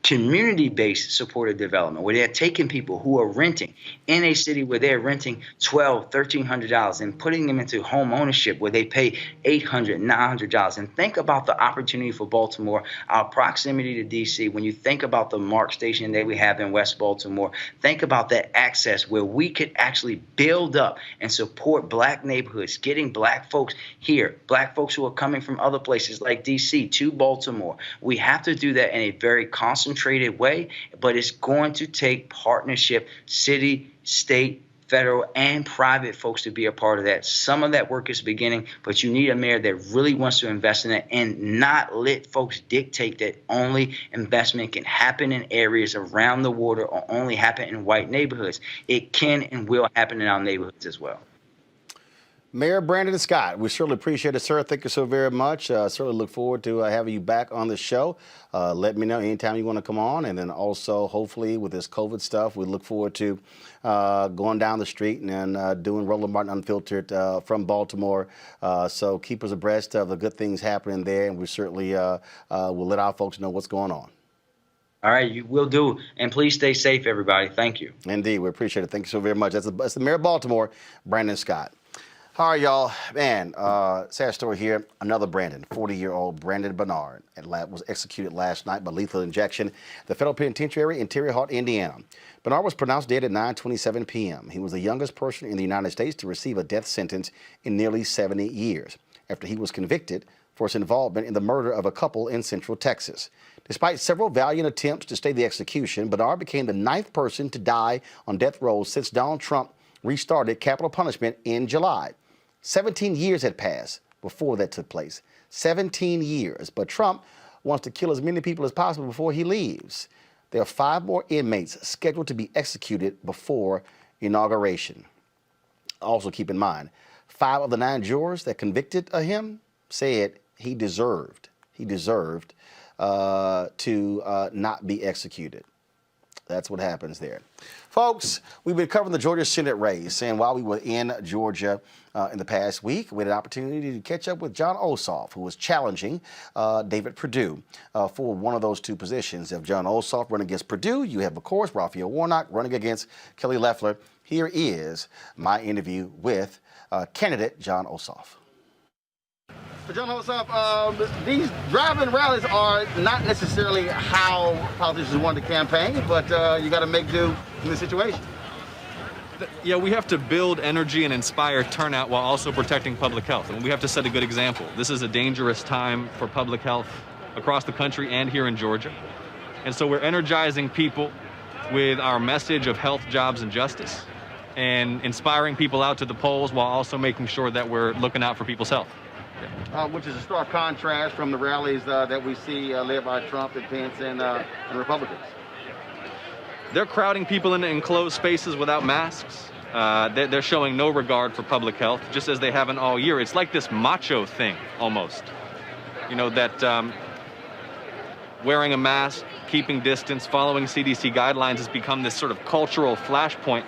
community-based supported development, where they're taking people who are renting in a city where they're renting $1,200, $1,300 and putting them into home ownership where they pay $800, $900. And think about the opportunity for Baltimore, our proximity to D.C. When you think about the MARC station that we have in West Baltimore, think about that access where we could actually build up and support black neighborhoods, getting black folks here, black folks who are coming from other places like D.C. to Baltimore. We have to do that in a very concentrated way, but it's going to take partnership, city, state, federal, and private folks to be a part of that. Some of that work is beginning, but you need a mayor that really wants to invest in it and not let folks dictate that only investment can happen in areas around the water or only happen in white neighborhoods. It can and will happen in our neighborhoods as well. Mayor Brandon Scott, we certainly appreciate it, sir. Thank you so very much. Certainly look forward to having you back on the show. Let me know anytime you want to come on. And then also, hopefully, with this COVID stuff, we look forward to going down the street and doing Roland Martin Unfiltered from Baltimore. So keep us abreast of the good things happening there. And we certainly will let our folks know what's going on. All right, you will do. And please stay safe, everybody. Thank you. Indeed, we appreciate it. Thank you so very much. That's the Mayor of Baltimore, Brandon Scott. All right, y'all. Man, sad story here. Another Brandon, 40-year-old Brandon Bernard, was executed last night by lethal injection at the federal penitentiary in Terre Haute, Indiana. Bernard was pronounced dead at 9:27 p.m. He was the youngest person in the United States to receive a death sentence in nearly 70 years after he was convicted for his involvement in the murder of a couple in Central Texas. Despite several valiant attempts to stay the execution, Bernard became the 9th person to die on death row since Donald Trump restarted capital punishment in July. 17 years had passed before that took place. 17 years. But Trump wants to kill as many people as possible before he leaves. There are 5 more inmates scheduled to be executed before inauguration. Also keep in mind, 5 of the 9 jurors that convicted him said he deserved to not be executed. That's what happens there. Folks, we've been covering the Georgia Senate race, and while we were in Georgia in the past week, we had an opportunity to catch up with Jon Ossoff, who was challenging David Perdue for one of those 2 positions. If Jon Ossoff running against Perdue, you have, of course, Raphael Warnock running against Kelly Loeffler. Here is my interview with candidate Jon Ossoff. So Jon Ossoff, these drive-in rallies are not necessarily how politicians want to campaign, but you got to make do in the situation. Yeah, we have to build energy and inspire turnout while also protecting public health, and we have to set a good example. This is a dangerous time for public health across the country and here in Georgia. And so we're energizing people with our message of health, jobs, and justice, and inspiring people out to the polls while also making sure that we're looking out for people's health. Which is a stark contrast from the rallies that we see led by Trump and Pence and Republicans. They're crowding people into enclosed spaces without masks. They're showing no regard for public health, just as they haven't all year. It's like this macho thing, almost. You know, that wearing a mask, keeping distance, following CDC guidelines has become this sort of cultural flashpoint.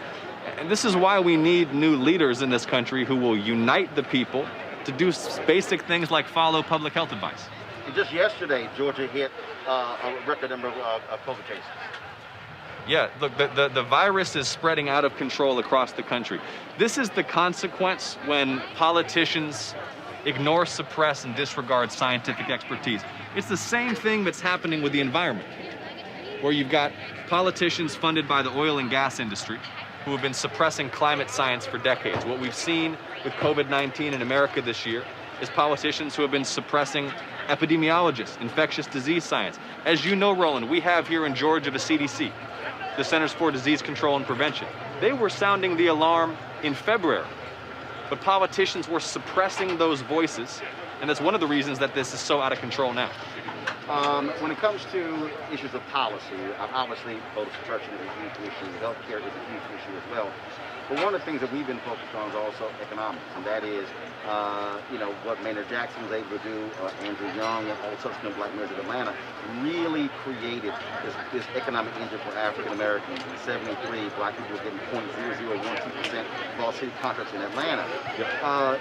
And this is why we need new leaders in this country who will unite the people to do basic things like follow public health advice. And just yesterday, Georgia hit a record number of COVID cases. Yeah, look, the virus is spreading out of control across the country. This is the consequence when politicians ignore, suppress, and disregard scientific expertise. It's the same thing that's happening with the environment, where you've got politicians funded by the oil and gas industry who have been suppressing climate science for decades. What we've seen with COVID-19 in America this year is politicians who have been suppressing epidemiologists, infectious disease science. As you know, Roland, we have here in Georgia the CDC, the Centers for Disease Control and Prevention. They were sounding the alarm in February, but politicians were suppressing those voices, and that's one of the reasons that this is so out of control now. When it comes to issues of policy, obviously voter suppression is a huge issue, healthcare is a huge issue as well. But one of the things that we've been focused on is also economics, and that is, what Maynard Jackson was able to do, Andrew Young, and all subsequent black mayors of Atlanta really created this economic engine for African Americans. In '73, black people were getting 0.0012% of all city contracts in Atlanta.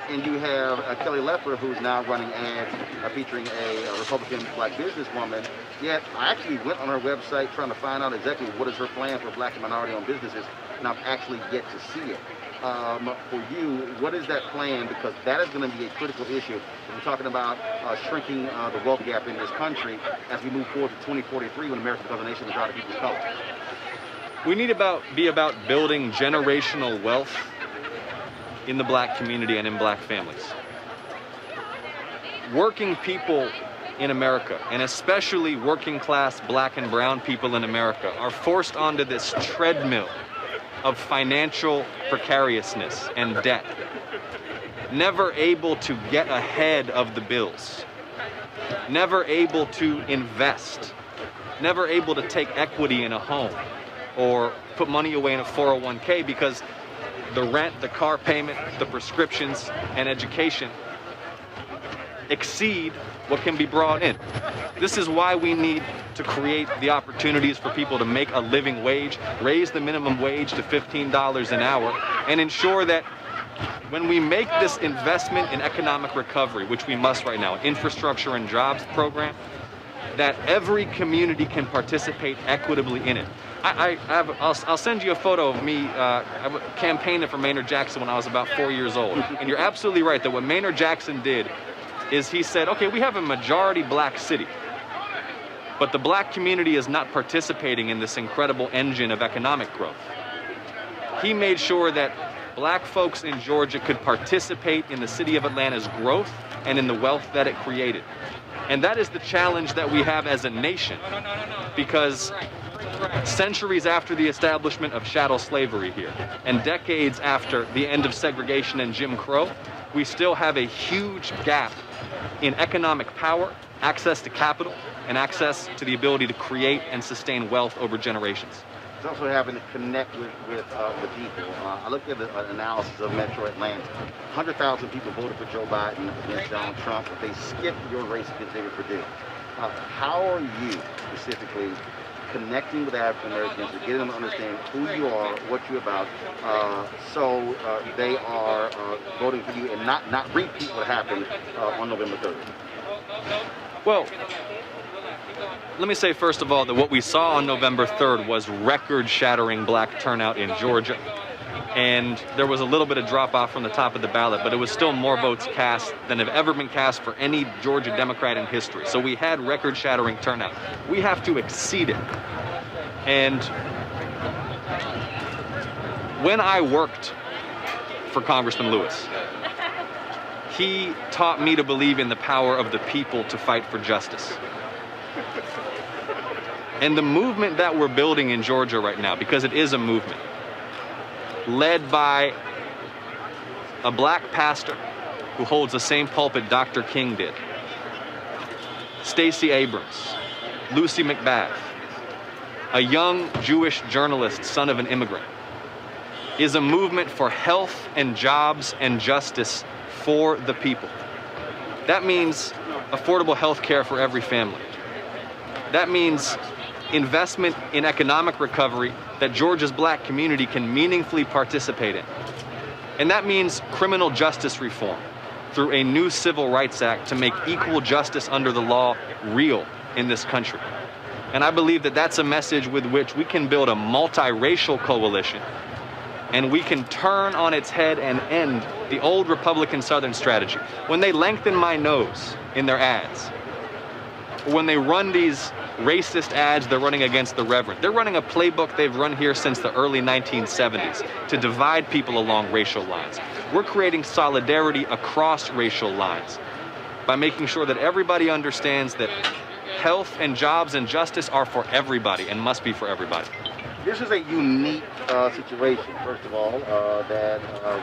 And you have Kelly Leffler, who's now running ads featuring a Republican black businesswoman. Yet I actually went on her website trying to find out exactly what is her plan for black and minority-owned businesses, and I've actually yet to see it. For you, what is that plan? Because that is going to be a critical issue. We're talking about shrinking the wealth gap in this country as we move forward to 2043 when America becomes a nation of majority people of color. We need to be about building generational wealth in the black community and in black families. Working people in America, and especially working class black and brown people in America, are forced onto this treadmill of financial precariousness and debt, never able to get ahead of the bills, never able to invest, never able to take equity in a home or put money away in a 401k because the rent, the car payment, the prescriptions, and education exceed what can be brought in. This is why we need to create the opportunities for people to make a living wage, raise the minimum wage to $15 an hour, and ensure that when we make this investment in economic recovery, which we must right now, infrastructure and jobs program, that every community can participate equitably in it. I'll send you a photo of me campaigning for Maynard Jackson when I was about 4 years old. And you're absolutely right that what Maynard Jackson did is he said, okay, we have a majority black city, but the black community is not participating in this incredible engine of economic growth. He made sure that black folks in Georgia could participate in the city of Atlanta's growth and in the wealth that it created. And that is the challenge that we have as a nation, because centuries after the establishment of chattel slavery here, and decades after the end of segregation and Jim Crow, we still have a huge gap in economic power, access to capital, and access to the ability to create and sustain wealth over generations. It's also having to connect with the people. I looked at the analysis of Metro Atlanta. 100,000 people voted for Joe Biden against Donald Trump, but they skipped your race against David Perdue. How are you specifically connecting with African Americans to get them to understand who you are, what you're about, so they are voting for you and not repeat what happened on November 3rd? Well, let me say first of all that what we saw on November 3rd was record-shattering black turnout in Georgia. And there was a little bit of drop-off from the top of the ballot, but it was still more votes cast than have ever been cast for any Georgia Democrat in history. So we had record-shattering turnout. We have to exceed it. And when I worked for Congressman Lewis, he taught me to believe in the power of the people to fight for justice. And the movement that we're building in Georgia right now, because it is a movement, led by a black pastor who holds the same pulpit Dr. King did, Stacey Abrams, Lucy McBath, a young Jewish journalist, son of an immigrant, is a movement for health and jobs and justice for the people. That means affordable health care for every family. That means investment in economic recovery that Georgia's black community can meaningfully participate in. And that means criminal justice reform through a new Civil Rights Act to make equal justice under the law real in this country. And I believe that that's a message with which we can build a multiracial coalition, and we can turn on its head and end the old Republican Southern strategy. When they lengthen my nose in their ads, when they run these racist ads they're running against the Reverend, they're running a playbook they've run here since the early 1970s to divide people along racial lines. We're creating solidarity across racial lines by making sure that everybody understands that health and jobs and justice are for everybody and must be for everybody. This is a unique situation, first of all, that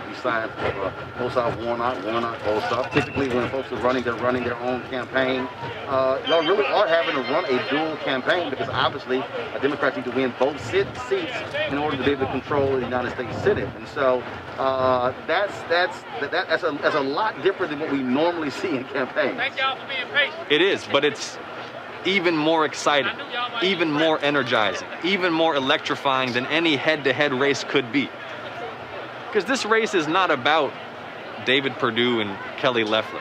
we signed for both sides, Warnock, both sides. Typically, when folks are running, they're running their own campaign. Y'all really are having to run a dual campaign because obviously Democrats need to win both seats in order to be able to control the United States Senate. And so that's a lot different than what we normally see in campaigns. Thank y'all for being patient. It is, but it's even more exciting, even more energizing, even more electrifying than any head-to-head race could be. Because this race is not about David Perdue and Kelly Loeffler.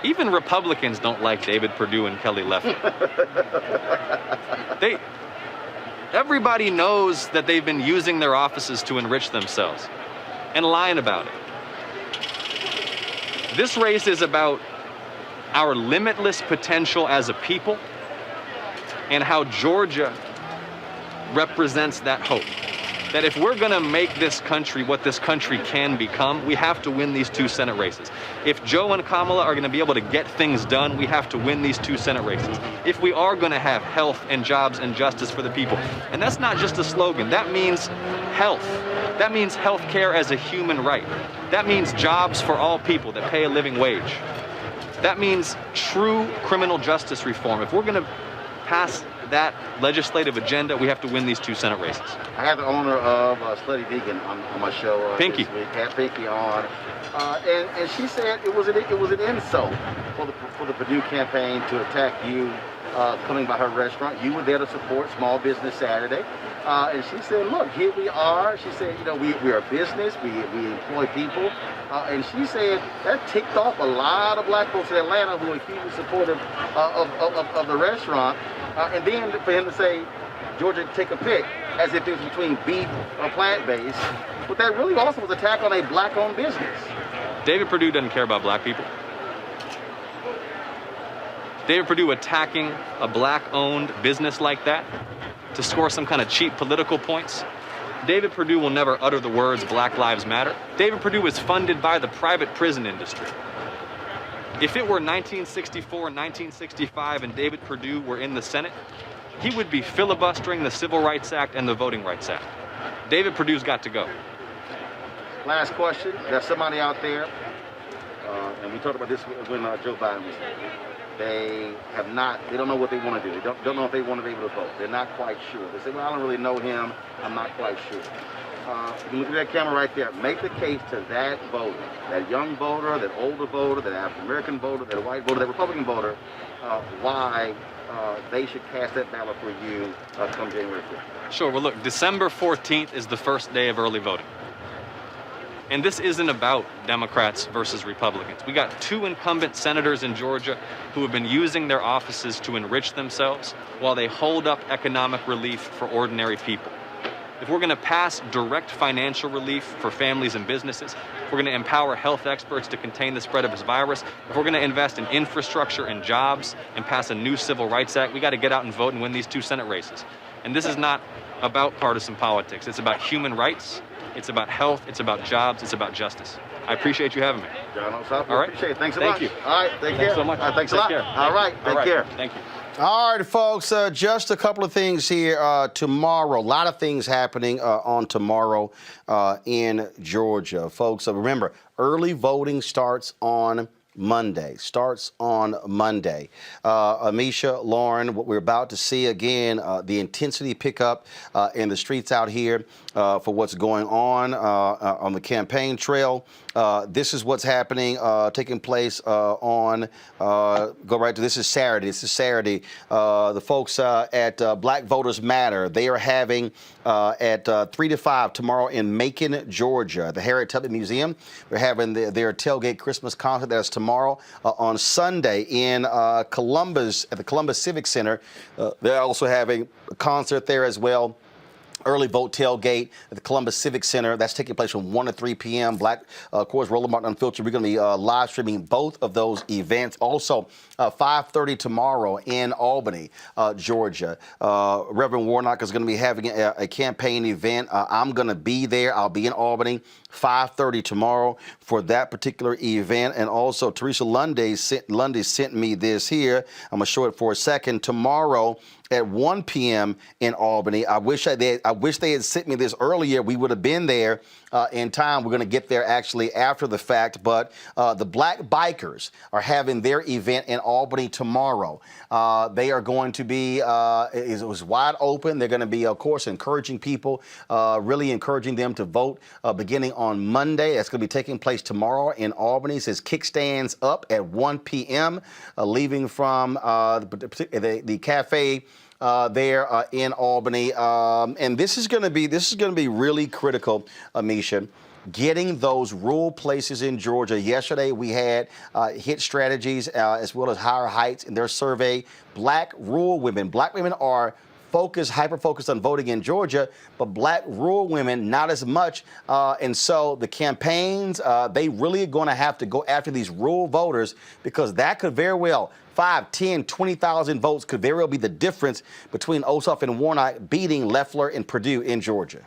Even Republicans don't like David Perdue and Kelly Loeffler. Everybody knows that they've been using their offices to enrich themselves and lying about it. This race is about our limitless potential as a people and how Georgia represents that hope. That if we're gonna make this country what this country can become, we have to win these 2 Senate races. If Joe and Kamala are gonna be able to get things done, we have to win these 2 Senate races. If we are gonna have health and jobs and justice for the people, and that's not just a slogan, that means health. That means health care as a human right. That means jobs for all people that pay a living wage. That means true criminal justice reform. If we're going to pass that legislative agenda, we have to win these 2 Senate races. I had the owner of Slutty Vegan on my show Pinky. this week. Had Pinky on, and she said it was an insult for the Perdue campaign to attack you coming by her restaurant. You were there to support Small Business Saturday, and she said, "Look, here we are." She said, "You know, we are a business. We employ people." And she said that ticked off a lot of black folks in Atlanta who are hugely supportive of the restaurant. And then for him to say, "Georgia, take a pick," as if it was between beef or plant-based, but that really also was an attack on a black-owned business. David Perdue doesn't care about black people. David Perdue attacking a black-owned business like that to score some kind of cheap political points. David Perdue will never utter the words Black Lives Matter. David Perdue is funded by the private prison industry. If it were 1964 and 1965 and David Perdue were in the Senate, he would be filibustering the Civil Rights Act and the Voting Rights Act. David Perdue's got to go. Last question. There's somebody out there, and we talked about this when Joe Biden was here. They don't know what they want to do. They don't know if they want to be able to vote. They're not quite sure. They say, "Well, I don't really know him. I'm not quite sure." You look at that camera right there. Make the case to that voter, that young voter, that older voter, that African-American voter, that white voter, that Republican voter, why they should cast that ballot for you come January 5th. Sure. Well, look, December 14th is the first day of early voting. And this isn't about Democrats versus Republicans. We got 2 incumbent senators in Georgia who have been using their offices to enrich themselves while they hold up economic relief for ordinary people. If we're going to pass direct financial relief for families and businesses, if we're going to empower health experts to contain the spread of this virus, if we're going to invest in infrastructure and jobs and pass a new Civil Rights Act, we got to get out and vote and win these 2 Senate races. And this is not about partisan politics. It's about human rights. It's about health, it's about jobs, it's about justice. I appreciate you having me. John Ossoff, all right. Appreciate it. Thanks so Thank much. You. All right, take care. Thanks so much. Thanks a lot. Care. All right, take care. Thank you. All right, folks, just a couple of things here. Tomorrow, a lot of things happening on tomorrow in Georgia. Folks, remember, early voting starts on Monday. Starts on Monday. Amisha, Lauren, what we're about to see again, the intensity pick up in the streets out here for what's going on the campaign trail. This is what's happening, taking place on, go right to, this is Saturday. This is Saturday. The folks at Black Voters Matter, they are having at 3 to 5 tomorrow in Macon, Georgia, the Harriet Tubman Museum. They're having their tailgate Christmas concert. That's tomorrow. On Sunday in Columbus, at the Columbus Civic Center, they're also having a concert there as well. Early vote tailgate at the Columbus Civic Center. That's taking place from 1 to 3 p.m. Of course, Roland Martin Unfiltered. We're going to be live streaming both of those events. Also, 5:30 tomorrow in Albany, Georgia. Reverend Warnock is going to be having a campaign event. I'm going to be there. I'll be in Albany 5:30 tomorrow for that particular event. And also, Teresa Lundy sent me this here. I'm going to show it for a second. Tomorrow at 1 p.m. in Albany. I wish they had sent me this earlier. We would have been there in time. We're going to get there actually after the fact. But the Black Bikers are having their event in Albany tomorrow. They are going to be, it was wide open. They're going to be, of course, encouraging people, really encouraging them to vote beginning on Monday. That's going to be taking place tomorrow in Albany. It says kickstands up at 1 p.m., leaving from the cafe there in Albany, and this is going to be really critical, Amisha. Getting those rural places in Georgia. Yesterday we had hit strategies as well as higher heights in their survey. Black rural women. Black women are hyper-focused on voting in Georgia, but black rural women, not as much. And so the campaigns, they really are going to have to go after these rural voters because that could very well, 5, 10, 20,000 votes could very well be the difference between Ossoff and Warnock beating Loeffler and Perdue in Georgia.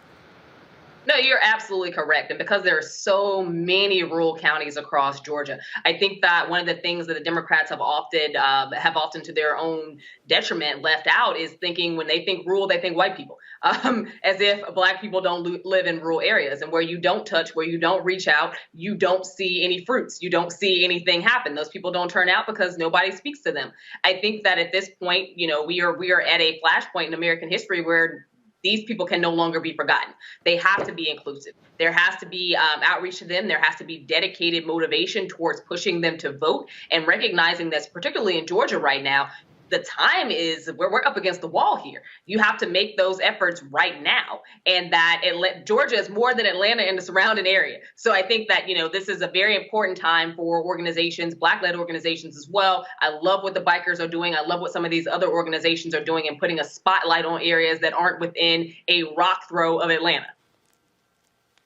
No, you're absolutely correct. And because there are so many rural counties across Georgia, I think that one of the things that the Democrats have often to their own detriment left out is thinking when they think rural, they think white people, as if Black people don't live in rural areas, and where you don't touch, where you don't reach out, you don't see any fruits, you don't see anything happen. Those people don't turn out because nobody speaks to them. I think that at this point, we are at a flashpoint in American history where these people can no longer be forgotten. They have to be inclusive. There has to be outreach to them. There has to be dedicated motivation towards pushing them to vote and recognizing that, particularly in Georgia right now, the time is we're up against the wall here. You have to make those efforts right now. And that Georgia is more than Atlanta and the surrounding area. So I think that, this is a very important time for organizations, Black-led organizations as well. I love what the bikers are doing. I love what some of these other organizations are doing and putting a spotlight on areas that aren't within a rock throw of Atlanta.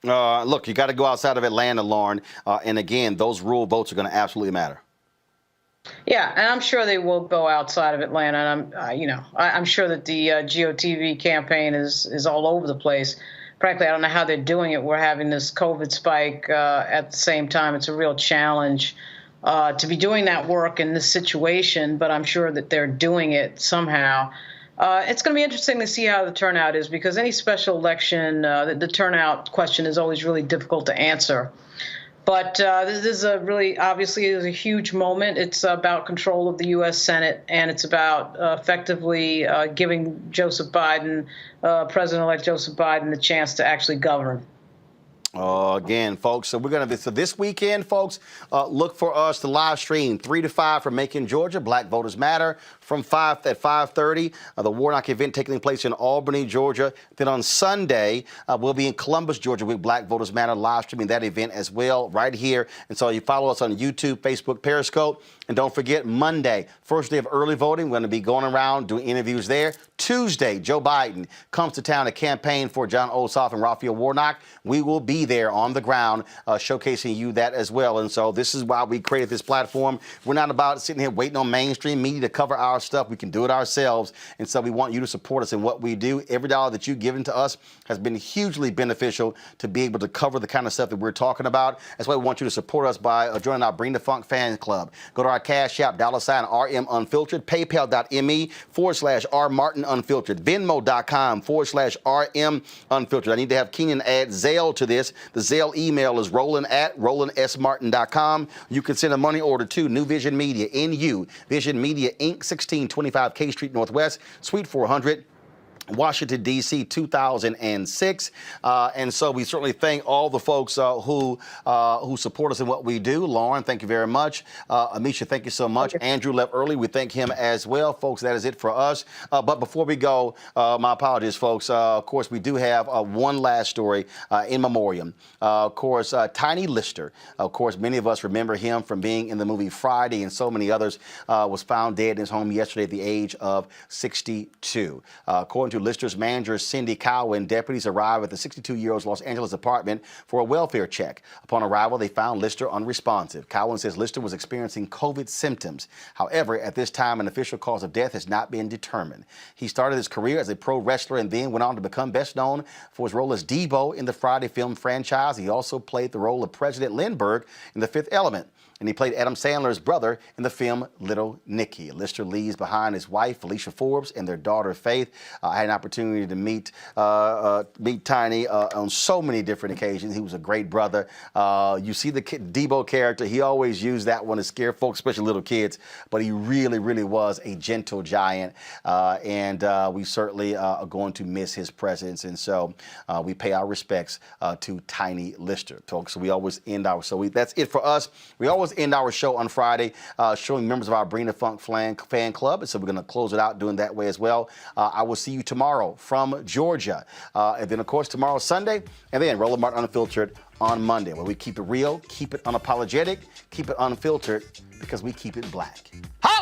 Look, you got to go outside of Atlanta, Lauren. And again, those rural votes are going to absolutely matter. Yeah, and I'm sure they will go outside of Atlanta. And I'm sure that the GOTV campaign is all over the place. Frankly, I don't know how they're doing it. We're having this COVID spike at the same time. It's a real challenge to be doing that work in this situation, but I'm sure that they're doing it somehow. It's going to be interesting to see how the turnout is, because any special election, the turnout question is always really difficult to answer. But this is obviously is a huge moment. It's about control of the U.S. Senate, and it's about effectively giving President-elect Joseph Biden, the chance to actually govern. Again, folks, so this weekend, folks, look for us to live stream 3 to 5 from Macon, Georgia. Black Voters Matter from 5 at 5:30. The Warnock event taking place in Albany, Georgia. Then on Sunday, we'll be in Columbus, Georgia with Black Voters Matter, live streaming that event as well right here. And so you follow us on YouTube, Facebook, Periscope. And don't forget, Monday, first day of early voting, we're going to be going around doing interviews there. Tuesday, Joe Biden comes to town to campaign for John Ossoff and Raphael Warnock. We will be there on the ground showcasing you that as well. And so this is why we created this platform. We're not about sitting here waiting on mainstream media to cover our stuff. We can do it ourselves. And so we want you to support us in what we do. Every dollar that you've given to us has been hugely beneficial to be able to cover the kind of stuff that we're talking about. That's why we want you to support us by joining our Bring the Funk fan club. Go to our Cash App, $RM Unfiltered, PayPal.me/R Martin Unfiltered, Venmo.com/RM Unfiltered. I need to have Keenan add Zelle to this. this. The Zelle email is roland@rolandsmartin.com. You can send a money order to New Vision Media, NU, Vision Media, Inc., 1625 K Street Northwest, Suite 400. Washington, D.C., 2006. And so we certainly thank all the folks who support us in what we do. Lauren, thank you very much. Amisha, thank you so much. Andrew left early. We thank him as well. Folks, that is it for us. But before we go, my apologies, folks. Of course, we do have one last story in memoriam. Of course, Tiny Lister. Of course, many of us remember him from being in the movie Friday and so many others. Was found dead in his home yesterday at the age of 62. According to Lister's manager, Cindy Cowan, deputies arrived at the 62-year-old's Los Angeles apartment for a welfare check. Upon arrival, they found Lister unresponsive. Cowan says Lister was experiencing COVID symptoms. However, at this time, an official cause of death has not been determined. He started his career as a pro wrestler and then went on to become best known for his role as Debo in the Friday film franchise. He also played the role of President Lindbergh in The Fifth Element. And he played Adam Sandler's brother in the film Little Nicky. Lister leaves behind his wife, Felicia Forbes, and their daughter, Faith. I had an opportunity to meet Tiny on so many different occasions. He was a great brother. You see the Debo character. He always used that one to scare folks, especially little kids. But he really, really was a gentle giant. And we certainly are going to miss his presence. And so we pay our respects to Tiny Lister. Folks, so we always end our, that's it for us. We always end our show on Friday showing members of our Brina Funk fan club. And so we're going to close it out doing that way as well. I will see you tomorrow from Georgia. And then, of course, tomorrow, Sunday. And then Roland Martin Unfiltered on Monday, where we keep it real, keep it unapologetic, keep it unfiltered, because we keep it black. Holla!